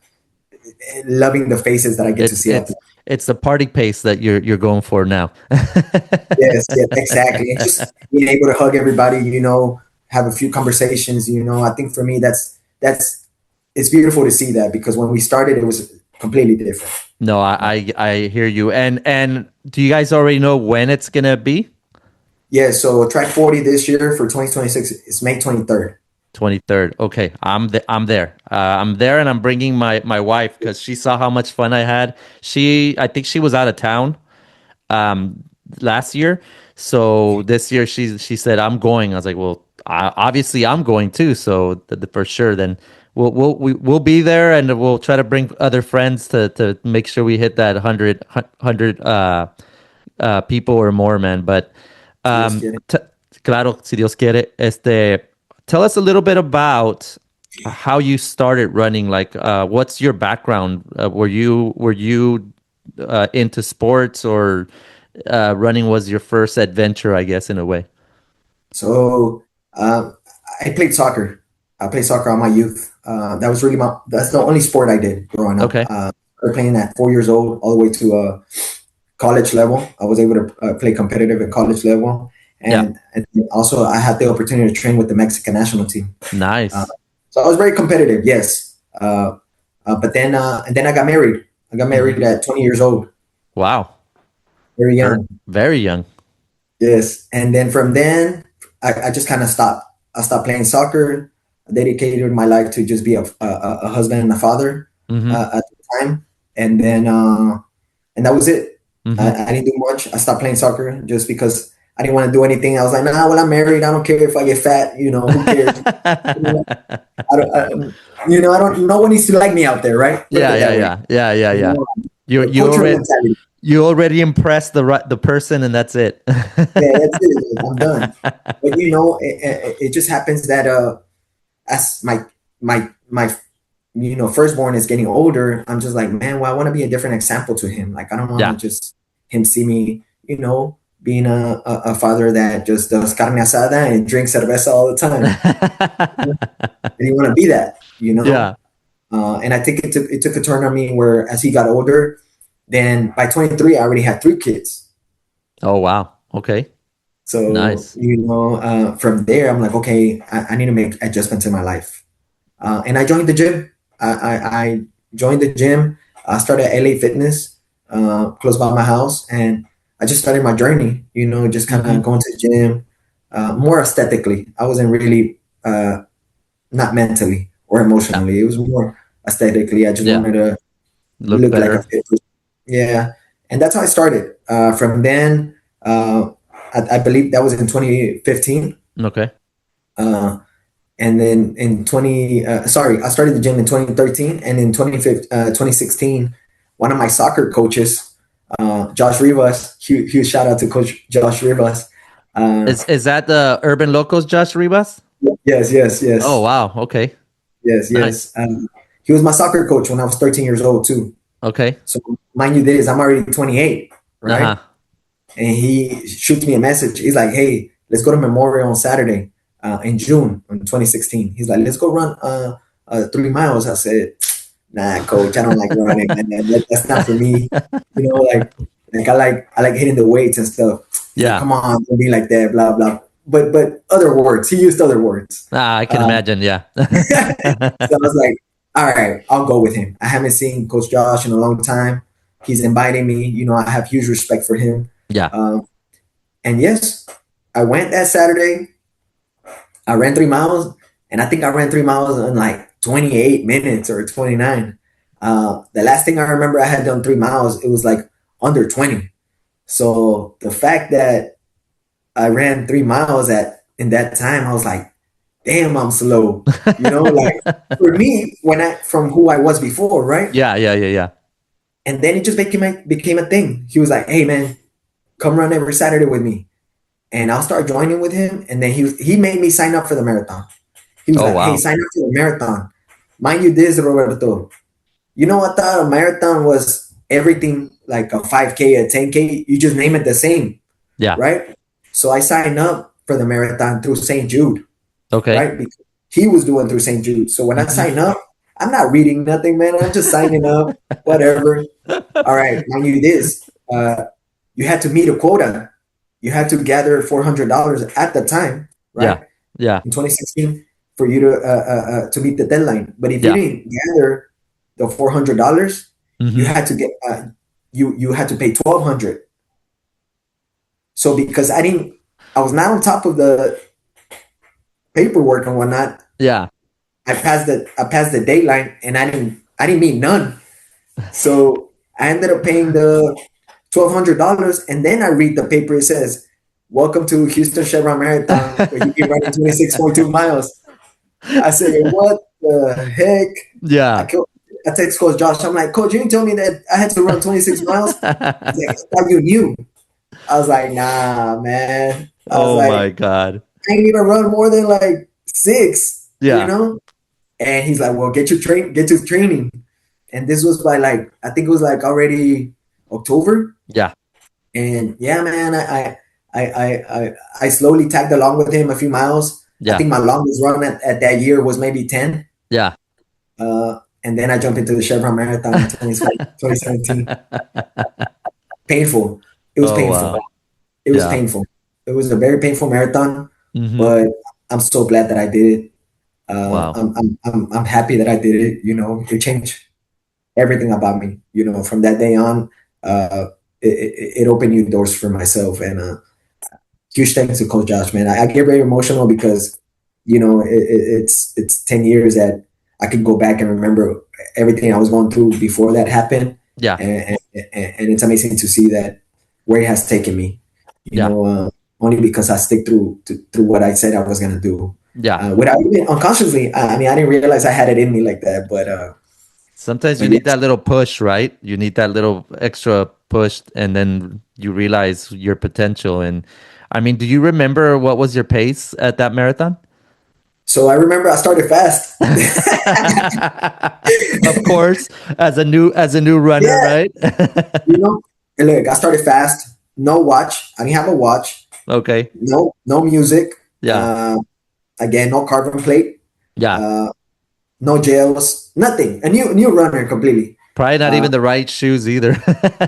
loving the faces that I get to It's see out there. it's the party pace that you're going for now. Yes, yes, exactly. And just being able to hug everybody, you know, have a few conversations, you know, I think for me that's it's beautiful to see that because when we started it was completely different. No, I hear you. And do you guys already know when it's gonna be? Yeah, so track 40 this year for 2026 is May 23rd. 23rd. Okay, I'm there. I'm there, and I'm bringing my wife because she saw how much fun I had. I think she was out of town um last year, so this year she said I'm going. I was like, well, obviously I'm going too. So for sure, then we'll be there, and we'll try to bring other friends to make sure we hit that 100 people or more, man. But Si Dios um, quiere. t- claro, si Dios quiere, tell us a little bit about how you started running. Like, what's your background? Were you into sports, or running was your first adventure, I guess, in a way? So I played soccer. I played soccer on my youth. That was really that's the only sport I did growing up. Okay. I started playing at 4 years old all the way to college level. I was able to play competitive at college level, Yeah. and also I had the opportunity to train with the Mexican national team. Uh, Nice. so I was very competitive, yes. But then and then I got married. I got Hmm. married at 20 years old, Wow. very Very, young. very young. Yes, and then from then I just kind of stopped. I stopped playing soccer. dedicated my life to just be a husband and a father at the time. And then, and that was it. I didn't do much. I stopped playing soccer just because I didn't want to do anything. I was like, nah, well, I'm married. I don't care if I get fat, who cares? I don't, no one needs to like me out there, right? Put it that way. Yeah. You cultural already, mentality. you already impressed the person, and that's it. Yeah, that's it. I'm done. But it just happens that as my firstborn is getting older, I'm just like, man, well, I want to be a different example to him. Like, I don't want to just him see me, being a father that just does carne asada and drinks cerveza all the time. And you want to be that, Yeah. And I think it took a turn on me where as he got older, then by 23, I already had 3 kids. Oh, wow. Okay. So, nice. From there, I'm like, okay, I need to make adjustments in my life. And I joined the gym. I joined the gym. I started at LA Fitness, close by my house. And I just started my journey, just kind of going to the gym, more aesthetically. I wasn't really, not mentally or emotionally. It was more aesthetically. I just wanted to look like a fit person. Yeah. And that's how I started. From then, I believe that was in 2015. Okay. And then I started the gym in 2013. And in 2016, one of my soccer coaches, Josh Rivas, huge shout out to Coach Josh Rivas. Is that the Urban Locals Josh Rivas? Yes. Oh, wow. Okay. Yes. Nice. He was my soccer coach when I was 13 years old too. Okay. So mind you this, I'm already 28, right? Uh-huh. And he shoots me a message. He's like, hey, let's go to Memorial on Saturday in June in 2016. He's like, let's go run 3 miles. I said, nah, coach, I don't like running. That's not for me. Like I like hitting the weights and stuff. He's like, come on, don't be like that, blah, blah. But other words, he used other words. I can imagine, yeah. So I was like, all right, I'll go with him. I haven't seen Coach Josh in a long time. He's inviting me. I have huge respect for him. Yeah. And yes, I went that Saturday. I ran 3 miles, and I think I ran 3 miles in like 28 minutes or 29. The last thing I remember I had done 3 miles, it was like under 20. So the fact that I ran 3 miles in that time, I was like, damn, I'm slow. Like for me, from who I was before, right? Yeah. And then it just became a thing. He was like, hey man, come run every Saturday with me. And I'll start joining with him. And then he made me sign up for the marathon. He was hey, sign up for the marathon. Mind you this, Roberto. I thought a marathon was everything like a 5K, a 10K. You just name it the same. Yeah. Right? So I signed up for the marathon through St. Jude. Okay. Right? Because he was doing through St. Jude. So when I sign up, I'm not reading nothing, man. I'm just signing up, whatever. All right, mind you this. You had to meet a quota. You had to gather $400 at the time, right? Yeah. In 2016 for you to meet the deadline. But if you didn't gather the $400, you had to get you had to pay $1,200. So because I was not on top of the paperwork and whatnot. Yeah. I passed the deadline and I didn't meet none. So I ended up paying the $1,200, and then I read the paper. It says, welcome to Houston Chevron Marathon, where you can run 26.2 miles. I said, what the heck? Yeah. I text Coach Josh. I'm like, Coach, you didn't tell me that I had to run 26 miles? He's like, I thought you knew. I was like, nah, man. My God. I ain't even run more than like 6, And he's like, well, get to training. And this was by I think it was already October. Yeah. And yeah, man, I slowly tagged along with him a few miles. Yeah. I think my longest run at that year was maybe 10. Yeah. And then I jumped into the Chevron Marathon in 2017. Painful. It was painful. Wow. It was painful. It was a very painful marathon, but I'm so glad that I did it. Wow. I'm happy that I did it. It changed everything about me. From that day on, it opened new doors for myself. And huge thanks to Coach Josh, man. I get very emotional because it's 10 years that I could go back and remember everything I was going through before that happened. Yeah. And it's amazing to see that where it has taken me, Yeah. only because I stick through what I said I was going to do. Yeah. Without even unconsciously, I mean, I didn't realize I had it in me like that, Sometimes you but need yes. that little push, right? You need that little extra push, and then you realize your potential. And I mean, do you remember what was your pace at that marathon? So I remember I started fast. Of course, as a new runner, Yeah, right? you know, look, I started fast. No watch. I didn't have a watch. Okay. No music. Yeah. Again, no carbon plate. Yeah. Uh, no gels. Nothing. A new runner completely. Probably not Uh, even the right shoes either.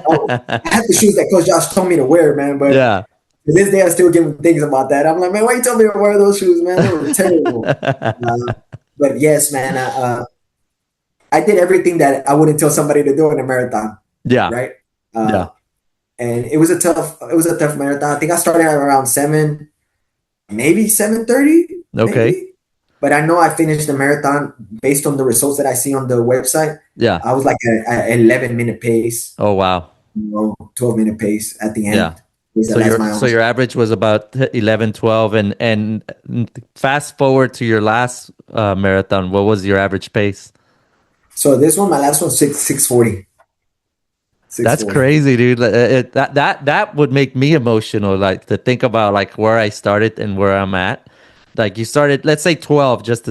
oh, I had the shoes that Coach Josh told me to wear, man. But Yeah. to this day, I still give him things about that. I'm like, man, why you tell me to wear those shoes, man? They were terrible. Uh, but yes, man. I did everything that I wouldn't tell somebody to do in a marathon, Yeah. right? Yeah. Uh, and it was a tough marathon. I think I started at around 7:30, Okay. maybe. But I know I finished the marathon based on the results that I see on the website. Yeah. I was like a 11-minute pace, Oh wow. 12-minute pace at the Yeah. end. Was the last mile. So your average was about 11, 12, and fast forward to your last marathon, what was your average pace? So this one, my last one, 6:40. Six That's forty. crazy, dude. That would make me emotional, like to think about like where I started and where I'm at. Like you started, let's say 12, just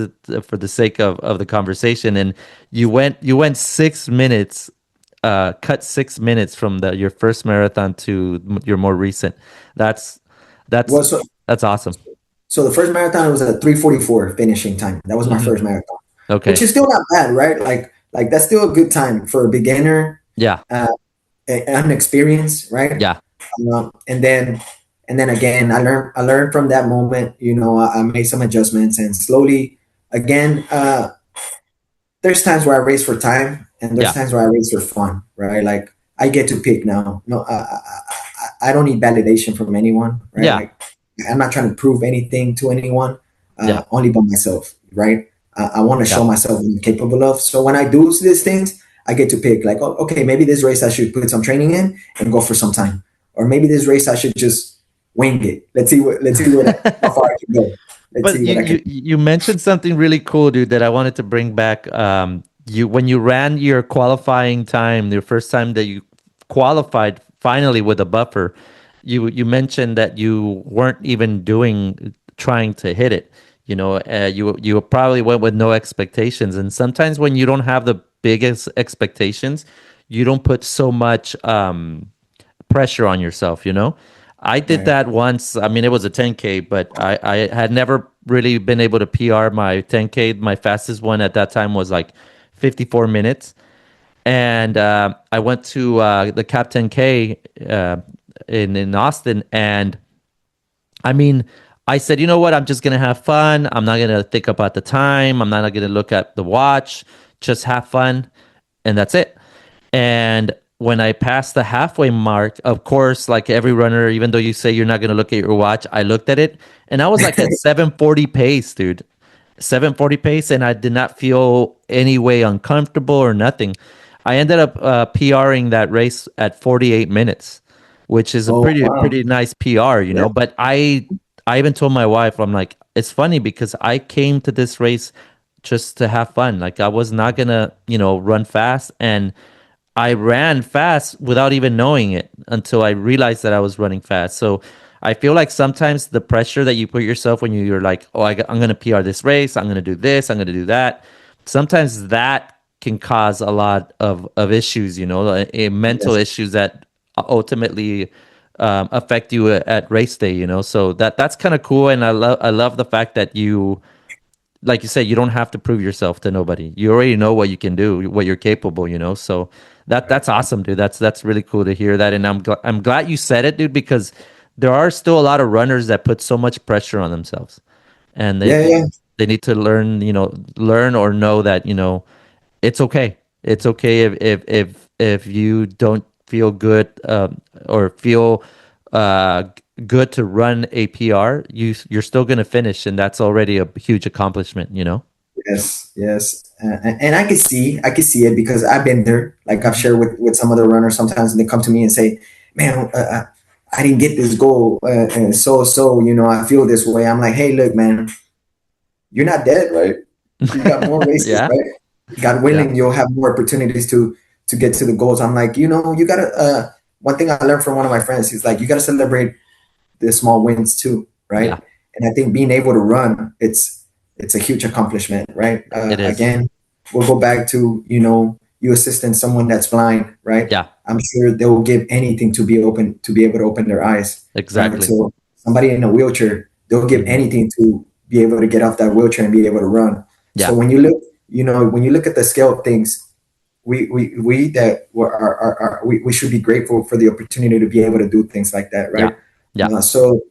for the sake of the conversation, and you went 6 minutes, cut 6 minutes from your first marathon to your more recent. That's that's Well, so that's awesome. so the first marathon was a 3:44 finishing time. That was my Hmm. first marathon, which Okay. is still not bad, right? Like that's still a good time for a beginner, Yeah. uh, unexperienced, right? Yeah. And then again, I learned from that moment. I made some adjustments and slowly again. There's times where I race for time, and there's Yeah. times where I race for fun, right? Like I get to pick now. No, I don't need validation from anyone, right? Yeah. Like I'm not trying to prove anything to anyone, Yeah. only by myself, right? I want to Yeah. show myself what I'm capable of. So when I do these things, I get to pick like, oh, okay, maybe this race I should put some training in and go for some time, or maybe this race I should just wing it. Let's see what how far I can go. Let's But see what I can. you mentioned something really cool, dude, that I wanted to bring back. You when you ran your qualifying time, your first time that you qualified finally with a buffer, you mentioned that you weren't even trying to hit it. You probably went with no expectations, and sometimes when you don't have the biggest expectations, you don't put so much pressure on yourself, you know? I did Right. that once. I mean, it was a 10K, but I had never really been able to PR my 10K. My fastest one at that time was like 54 minutes. And I went to the Cap 10K in Austin. And I mean, I said, you know what? I'm just going to have fun. I'm not going to think about the time. I'm not going to look at the watch. Just have fun. And that's it. And when I passed the halfway mark, of course, like every runner, even though you say you're not going to look at your watch, I looked at it and I was like at 740 pace, dude. 740 pace, and I did not feel any way uncomfortable or nothing. I ended up PRing that race at 48 minutes, which is a Oh wow. pretty nice PR, you Yeah. know. But I even told my wife, I'm like, it's funny because I came to this race just to have fun. Like I was not gonna, run fast, and I ran fast without even knowing it until I realized that I was running fast. So I feel like sometimes the pressure that you put yourself when you're like, oh, I'm going to PR this race, I'm going to do this, I'm going to do that. Sometimes that can cause a lot of issues, mental Yes. issues that ultimately affect you at race day, So that's kind of cool, and I love the fact that you, like you said, you don't have to prove yourself to nobody. You already know what you can do, what you're capable, So that's awesome, dude. That's really cool to hear that, and I'm glad you said it, dude, because there are still a lot of runners that put so much pressure on themselves, and Yeah, yeah. they need to learn, learn or know that it's okay. It's okay if you don't feel good or feel good to run a PR, you're still going to finish, and that's already a huge accomplishment, you know? Yes, yes, and I can see it because I've been there. Like I've shared with some other runners sometimes, and they come to me and say, "Man, I didn't get this goal, and so you know I feel this way." I'm like, "Hey, look, man, you're not dead, right? You got more races, Yeah. right? God Yeah. willing, you'll have more opportunities to get to the goals." I'm like, you know, you gotta. One thing I learned from one of my friends, he's like, you gotta celebrate the small wins too, right? Yeah. And I think being able to run, it's a huge accomplishment, right? It is. Again, we'll go back to you assisting someone that's blind, right? Yeah. I'm sure they will give anything to be able to open their eyes, right? Exactly. So somebody in a wheelchair, they'll give Hmm. anything to be able to get off that wheelchair and be able to run. So Yeah. when you look at the scale of things, we that were we should be grateful for the opportunity to be able to do things like that, Yeah. right? Yeah. So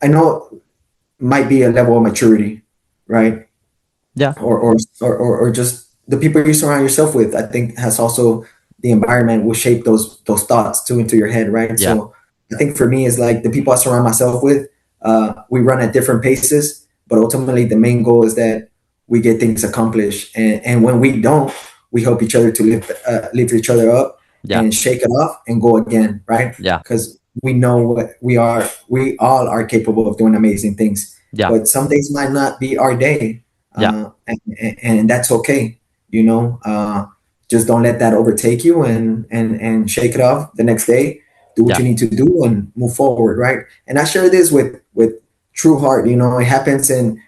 I know it might be a level of maturity, right? Yeah. Or just the people you surround yourself with. I think has also the environment will shape those thoughts too into your head, right? Yeah. So I think for me is like the people I surround myself with. We run at different paces, but ultimately the main goal is that we get things accomplished, and when we don't, we help each other to lift each other up Yeah. and shake it off and go again, right? Yeah. Because we know what we are. We all are capable of doing amazing things, Yeah. but some days might not be our day, Yeah. and that's okay. You know, just don't let that overtake you, and shake it off the next day. Do what Yeah. you need to do and move forward, right? And I share this with true heart. You know, it happens in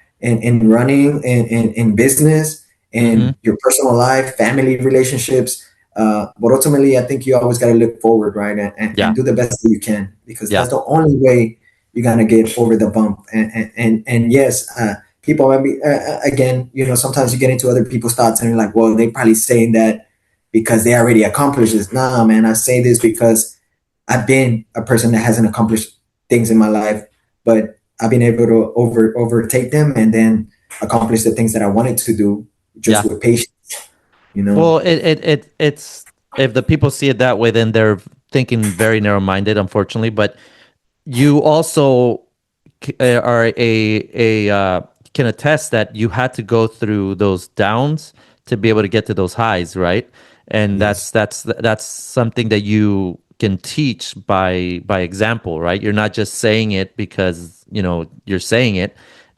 running, in business, Hmm. in your personal life, family relationships. But ultimately, I think you always got to look forward, right, and Yeah. do the best that you can, because Yeah. that's the only way you're gonna get over the bump. And yes, people might be again, you know, sometimes you get into other people's thoughts and you're like, well, they probably saying that because they already accomplished this. Nah, man, I say this because I've been a person that hasn't accomplished things in my life, but I've been able to overtake them and then accomplish the things that I wanted to do just Yeah. with patience, you know. Well, it's if the people see it that way, then they're thinking very narrow-minded, unfortunately. But you also are can attest that you had to go through those downs to be able to get to those highs, right? And Yes. that's something that you can teach by example, right? You're not just saying it because you're saying it.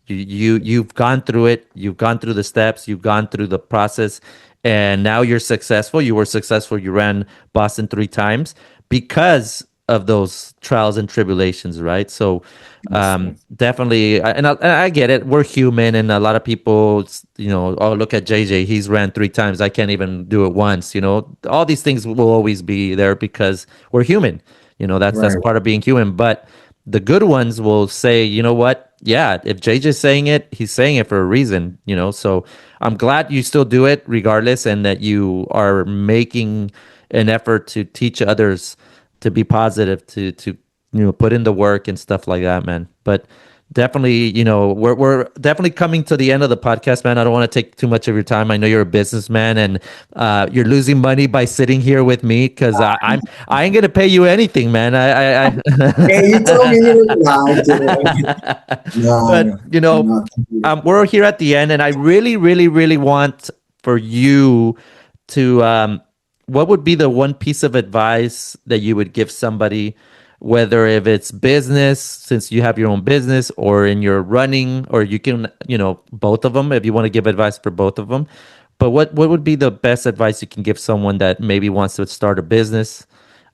You've gone through it. You've gone through the steps. You've gone through the process, and now you're successful. You were successful. You ran Boston 3 times because of those trials and tribulations, right? So Yes, yes. definitely, and I get it. We're human, and a lot of people, oh, look at JJ. He's ran 3 times. I can't even do it once. All these things will always be there because we're human. That's Right. part of being human. But the good ones will say, you know what? Yeah, if JJ's saying it, he's saying it for a reason. So I'm glad you still do it regardless, and that you are making an effort to teach others to be positive, to put in the work and stuff like that, man. But definitely, we're definitely coming to the end of the podcast, man. I don't want to take too much of your time. I know you're a businessman, and you're losing money by sitting here with me because I ain't gonna pay you anything, man. Hey, you told me you were lying. No, But no, no. we're here at the end, and I really, really, really want for you to what would be the one piece of advice that you would give somebody, whether if it's business, since you have your own business, or in your running, or you can, both of them, if you want to give advice for both of them. But what would be the best advice you can give someone that maybe wants to start a business,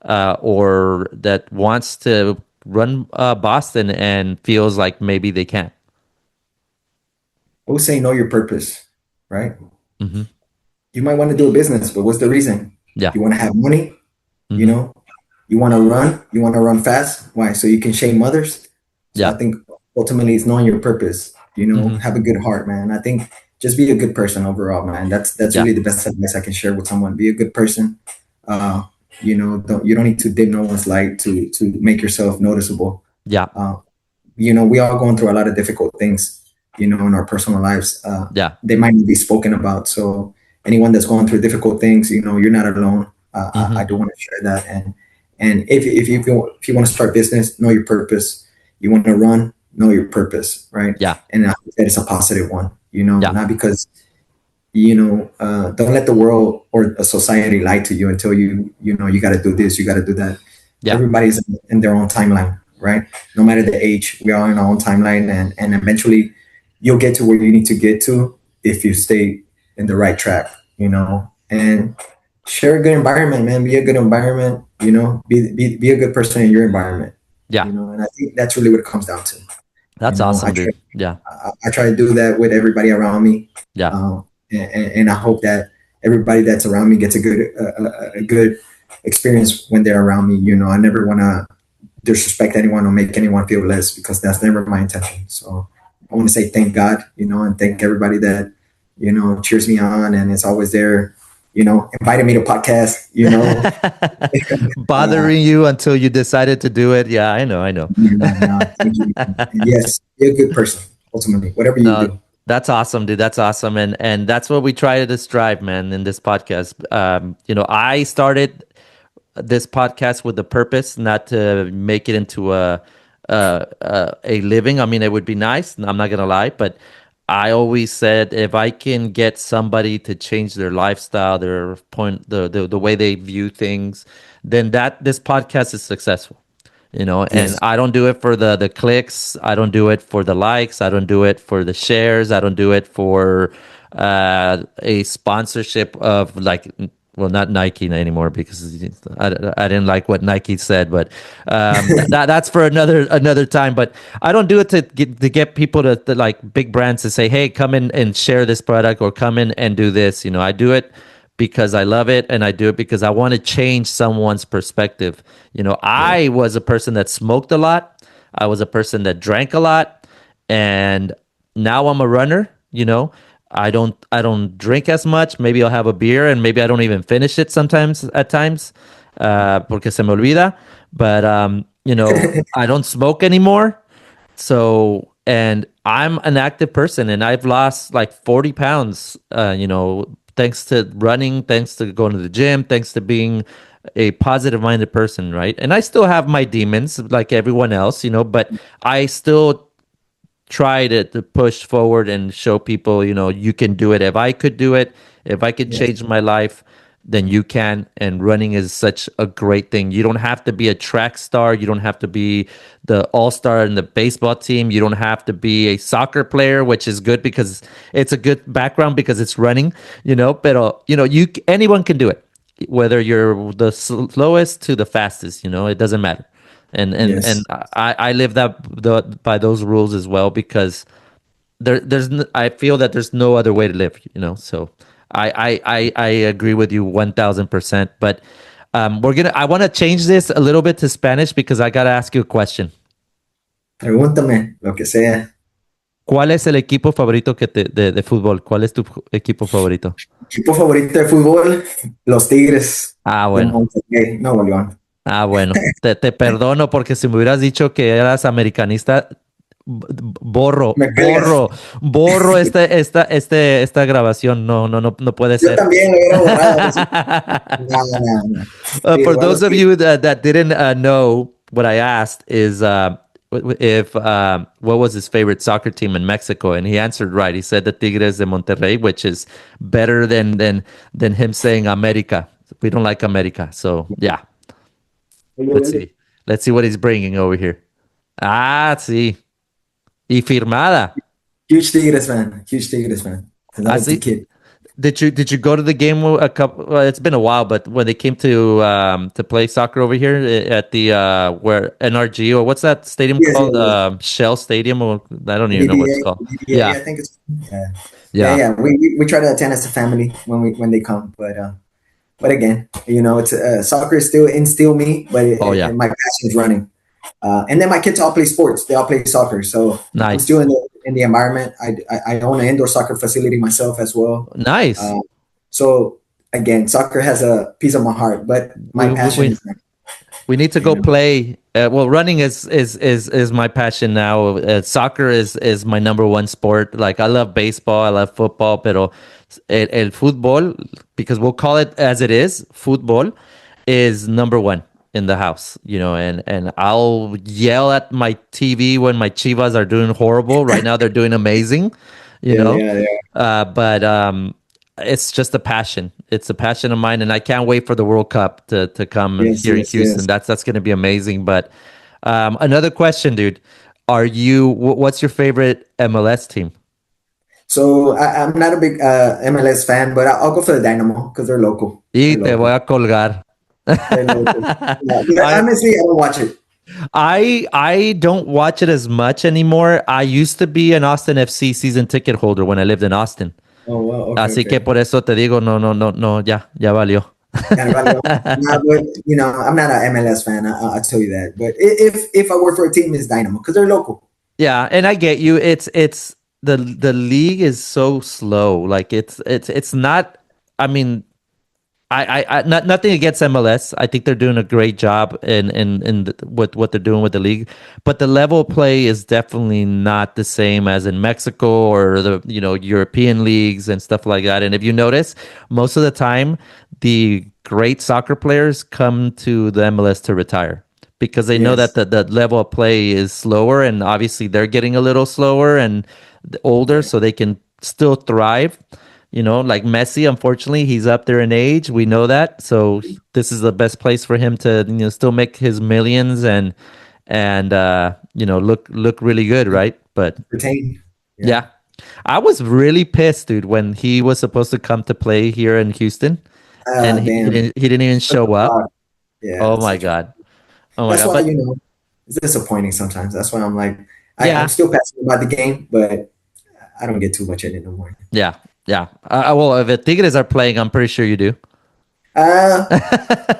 or that wants to run Boston and feels like maybe they can't? I would say know your purpose, right? Hmm. You might want to do a business, but what's the reason? Yeah. You want to have money, you Hmm. know? You want to run fast. Why? So you can shame others. So I Yeah. think ultimately it's knowing your purpose, Hmm. have a good heart, man. I think just be a good person overall, man. That's Yeah. really the best advice I can share with someone. Be a good person. Uh, you don't need to dim no one's light to make yourself noticeable. Yeah. Uh, we all going through a lot of difficult things, in our personal lives. Yeah. They might not be spoken about. So anyone that's going through difficult things, you're not alone. I Hmm. do want to share that, And if you want to start business, know your purpose. You want to run, know your purpose, right? Yeah. And I hope that it's a positive one, Yeah. not because, don't let the world or a society lie to you and tell you, you got to do this, you got to do that. Yeah. Everybody's in their own timeline, right? No matter the age, we are in our own timeline, and eventually you'll get to where you need to get to if you stay in the right track, and share a good environment, man. Be a good environment, be a good person in your environment, Yeah. and I think that's really what it comes down to. That's awesome, dude. Yeah. I try to do that with everybody around me. Yeah. And I hope that everybody that's around me gets a good experience when they're around me. I never want to disrespect anyone or make anyone feel less, because that's never my intention. So I want to say thank God, and thank everybody that, cheers me on and is always there, invited me to podcast, bothering you until you decided to do it. Yeah, I know. Thank you. Yes, be a good person, ultimately, whatever you do. That's awesome, dude. That's awesome. And that's what we try to strive, man, in this podcast. I started this podcast with the purpose not to make it into a living. I mean, it would be nice. I'm not gonna lie, but I always said if I can get somebody to change their lifestyle, their point, the way they view things, then this podcast is successful. And Yes. I don't do it for the clicks. I don't do it for the likes. I don't do it for the shares. I don't do it for a sponsorship of, like, well, not Nike anymore, because I didn't like what Nike said, but that's for another time. But I don't do it to get people to like big brands to say, hey, come in and share this product, or come in and do this. I do it because I love it, and I do it because I want to change someone's perspective. I was a person that smoked a lot. I was a person that drank a lot, and now I'm a runner. I don't drink as much. Maybe I'll have a beer, and maybe I don't even finish it sometimes at times, porque se me olvida. But I don't smoke anymore. So, and I'm an active person, and I've lost like 40 pounds, thanks to running, thanks to going to the gym, thanks to being a positive minded person, right? And I still have my demons like everyone else, but I still try to push forward and show people, you can do it. If I could do it, if I could change my life, then you can. And running is such a great thing. You don't have to be a track star. You don't have to be the all-star in the baseball team. You don't have to be a soccer player, which is good because it's a good background because it's running, but anyone can do it, whether you're the slowest to the fastest, it doesn't matter. And I live by those rules as well, because I feel that there's no other way to live, so I agree with you 1000%. But I want to change this a little bit to Spanish, because I got to ask you a question. Pregúntame lo que sea. ¿Cuál es el equipo favorito de fútbol? ¿Cuál es tu equipo favorito? Equipo favorito de fútbol, los Tigres. Bueno. De Monterrey, Nuevo León. Bueno, te perdono, porque si me hubieras dicho que eras americanista, borro esta grabación. No puede ser. Yo también lo hubiera borrado. No. For those of you that didn't know, what I asked is if what was his favorite soccer team in Mexico, and he answered right. He said the Tigres de Monterrey, which is better than him saying America. We don't like America, so yeah. Let's see what he's bringing over here. Sí. Y firmada. Huge Tigres fan. Kid. Did you go to the game a couple? Well, it's been a while, but when they came to play soccer over here at the where NRG, or what's that stadium called? Shell Stadium, or I don't even know what it's called. Yeah, I think it's yeah. We try to attend as a family when they come, but again, it's soccer is still instill me, but my passion is running. And then my kids all play sports. They all play soccer. So nice. I'm still in the environment. I own an indoor soccer facility myself as well. Nice. So again, soccer has a piece of my heart, but my passion is running. We need to go play. Well, running is my passion now. Soccer is my number one sport. Like, I love baseball, I love football, pero el fútbol, because we'll call it as it is, football is number one. in the house, and I'll yell at my TV when my Chivas are doing horrible. Right now, they're doing amazing, you Yeah, know. yeah, yeah. But it's just a passion. It's a passion of mine, and I can't wait for the World Cup to come Yes, here in yes, Houston. yes. That's going to be amazing. But another question, dude. What's your favorite MLS team? So I'm not a big MLS fan, but I'll go for the Dynamo because they're local. Y They're te voy local. a colgar. They're local. Yeah, but I honestly, I don't watch it. I don't watch it as much anymore. I used to be an Austin FC season ticket holder when I lived in Austin. Oh, well, okay, Así que okay. por eso te digo, no, no, no, no, ya valió. Yeah, right. Nah, but I'm not an MLS fan. I'll tell you that. But if I work for a team, it's Dynamo because they're local. Yeah, and I get you. It's the league is so slow. Like it's not. I mean, not nothing against MLS. I think they're doing a great job with what they're doing with the league, but the level of play is definitely not the same as in Mexico or the European leagues and stuff like that. And if you notice, most of the time, the great soccer players come to the MLS to retire because they know that Yes. the level of play is slower, and obviously they're getting a little slower and older, so they can still thrive. Like Messi, unfortunately, he's up there in age. We know that. So this is the best place for him to, still make his millions and look really good, right? But Retain. Yeah. yeah, I was really pissed, dude, when he was supposed to come to play here in Houston and Damn. he didn't even Such a show up. fraud. Yeah, Oh that's my such a. God. Oh my That's God. why But it's disappointing sometimes. That's why I'm like, I'm yeah, still passionate about the game, but I don't get too much in it no more. yeah, yeah. Well, if the Tigres are playing, I'm pretty sure you do. Uh,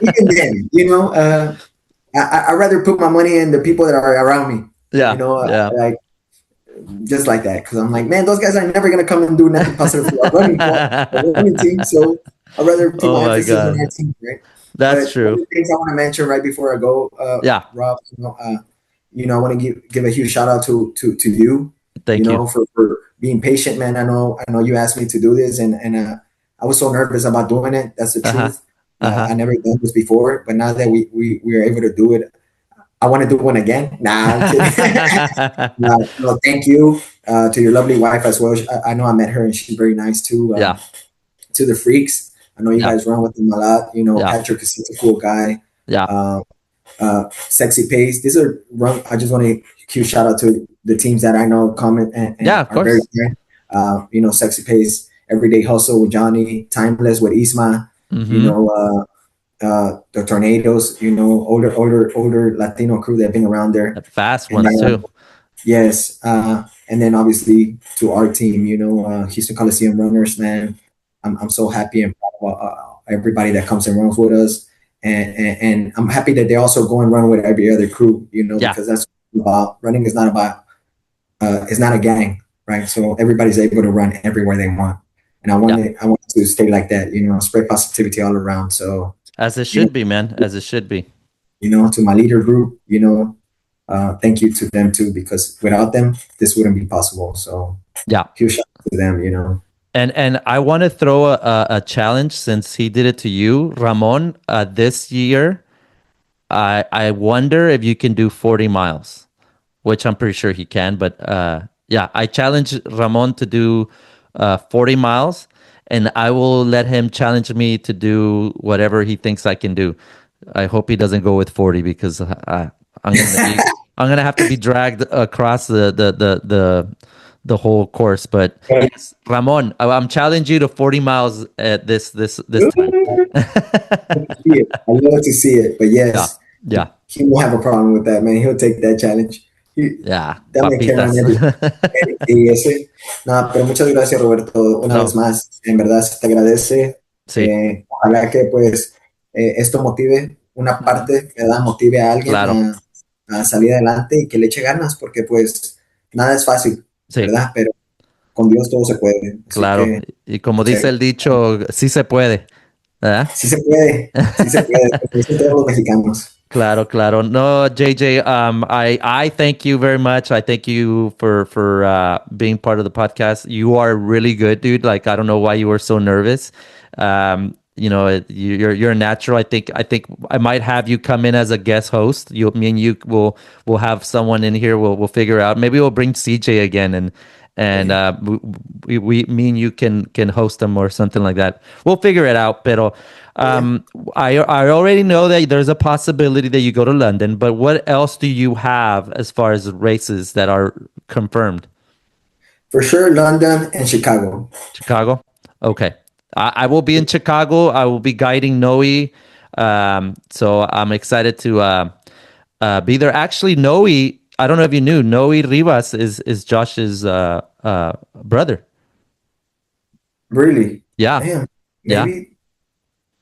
Even then, I rather put my money in the people that are around me. Yeah, yeah. Like just like that, because I'm like, man, those guys are never gonna come and do nothing positive for our running club, our running team. So I'd rather put Oh my my emphasis on God. our team, right? That's But one true. of the things I want to mention right before I go, Yeah. Rob, I want to give a huge shout out to you, Thank you. for being patient, man. I know you asked me to do this, and I was so nervous about doing it. That's the Uh-huh. truth. Uh-huh. I never done this before, but now that we are able to do it, I want to do one again. Nah, I'm kidding. No, thank you to your lovely wife as well. I know I met her and she's very nice too. Yeah. To the freaks, I know you Yeah. guys run with them a lot. Yeah. Patrick is such a cool guy. Yeah. Sexy Pace. These are run. I just want to huge shout out to the teams that I know comment and Yeah, of are very course. kind. Sexy Pace, Everyday Hustle with Johnny, Timeless with Isma. Mm-hmm. The Tornadoes. Older Latino crew that have been around there. Fast And ones then, too. yes, and then obviously to our team, Houston Colosseum runners, man. I'm so happy and proud of everybody that comes and runs with us, and I'm happy that they also go and run with every other crew, Yeah. because that's about running is not about it's not a gang, right? So everybody's able to run everywhere they want, and Yeah. I want to stay like that, spread positivity all around. So As it you know, should be, man. As it should be. to my leader group, thank you to them too, because without them, this wouldn't be possible. So Yeah. huge shout out to them. And I want to throw a challenge since he did it to you, Ramon. This year, I wonder if you can do 40 miles, which I'm pretty sure he can. But yeah, I challenge Ramon to do 40 miles, and I will let him challenge me to do whatever he thinks I can do. I hope he doesn't go with 40 because I'm gonna have to be dragged across the whole course. But Right. yes, Ramon, I'm challenging you to 40 miles at this time. See it. I love to see it. But Yeah, yes, yeah, he won't have a problem with that, man. He'll take that challenge. yeah, That man can run papitas. y ese. No, pero muchas gracias, Roberto. Una vez No, más, en verdad se te agradece. sí, Ojalá que pues esto motive una ujú, parte, ¿verdad? Motive a alguien claro, a salir adelante y que le eche ganas, porque pues nada es fácil, sí, ¿verdad? Pero con Dios todo se puede. Así claro. que Y como dice che, el dicho, sí se puede, ¿verdad? sí se puede, como dicen todos los mexicanos. Claro, claro. No, JJ, I thank you very much. I thank you for being part of the podcast. You are really good, dude. Like I don't know why you were so nervous. you're a natural. I think I might have you come in as a guest host. Me and you will have someone in here. We'll figure out. Maybe we'll bring CJ again, and me and you can host them or something like that. We'll figure it out. Pero I already know that there's a possibility that you go to London. But what else do you have as far as races that are confirmed? For sure, London and Chicago. Chicago? Okay. I will be in Chicago. I will be guiding Noe. So I'm excited to be there. Actually, Noe, I don't know if you knew, Noe Rivas is Josh's brother. Really? Yeah. Damn. Yeah. Maybe.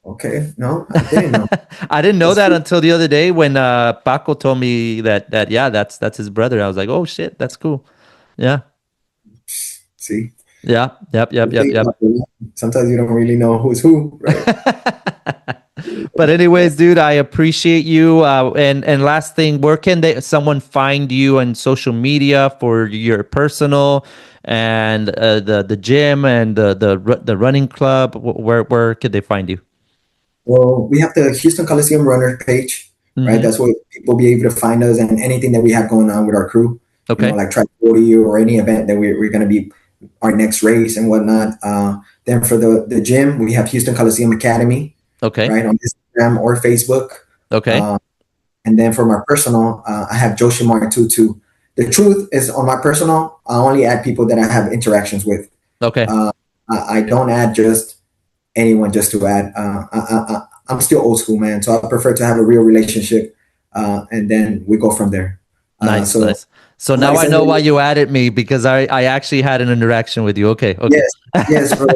Okay. No, I didn't know. I didn't know that until the other day when Paco told me that yeah, that's his brother. I was like, oh shit, that's cool. Yeah. See? Yeah. Yep. Sometimes you don't really know who's who, right? But anyways, dude, I appreciate you. And last thing, where can someone find you on social media for your personal and the gym and the running club? Where could they find you? Well, we have the Houston Colosseum runner page, right? Mm-hmm. That's where people be able to find us and anything that we have going on with our crew. Okay. Like Track 40 or any event that we're going to be our next race and whatnot. Then for the gym, we have Houston Colosseum Academy, Okay. right, on Instagram or Facebook. Okay. And then for my personal, I have Joshymar 22. The truth is, on my personal, I only add people that I have interactions with. Okay. I don't add just anyone just to add. I'm still old school, man. So I prefer to have a real relationship, and then we go from there. Nice. So now I know why you added me, because I actually had an interaction with you. Okay. Yes, bro.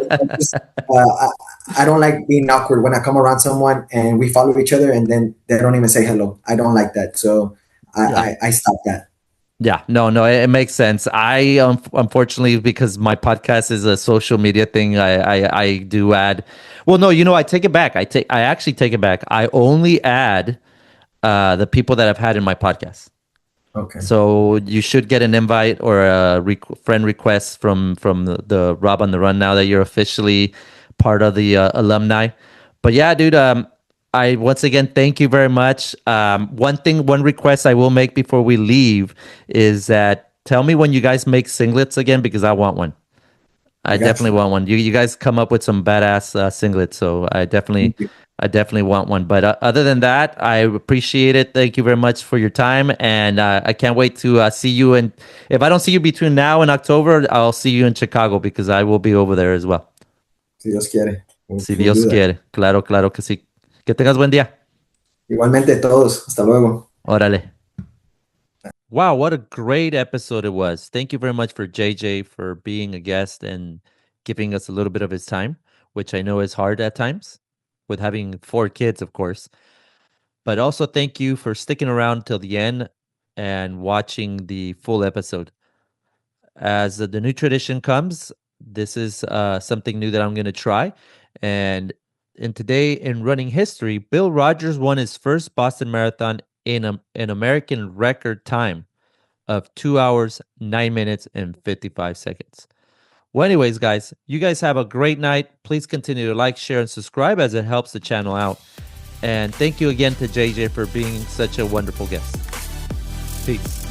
I don't like being awkward when I come around someone and we follow each other and then they don't even say hello. I don't like that. So I stop that. Yeah, no, it makes sense. I unfortunately, because my podcast is a social media thing, I do add. Well, no, I take it back. I actually take it back. I only add the people that I've had in my podcast. Okay. So you should get an invite or a friend request from the Rob on the Run now that you're officially part of the alumni. But yeah, dude, I once again thank you very much. One request I will make before we leave is that tell me when you guys make singlets again, because I want one. I definitely want one. You guys come up with some badass singlets, so I definitely want one. But other than that, I appreciate it. Thank you very much for your time, and I can't wait to see you. And if I don't see you between now and October, I'll see you in Chicago, because I will be over there as well. Si Dios quiere. Si Dios quiere. Claro que sí. Que tengas buen día. Igualmente todos. Hasta luego. Órale. Wow, what a great episode it was. Thank you very much for JJ for being a guest and giving us a little bit of his time, which I know is hard at times with having 4 kids, of course. But also thank you for sticking around till the end and watching the full episode. As the new tradition comes, this is something new that I'm going to try. And today in running history, Bill Rogers won his first Boston Marathon in an American record time of 2 hours, 9 minutes, and 55 seconds. Well, anyways, guys, you guys have a great night. Please continue to like, share, and subscribe, as it helps the channel out. And thank you again to JJ for being such a wonderful guest. Peace.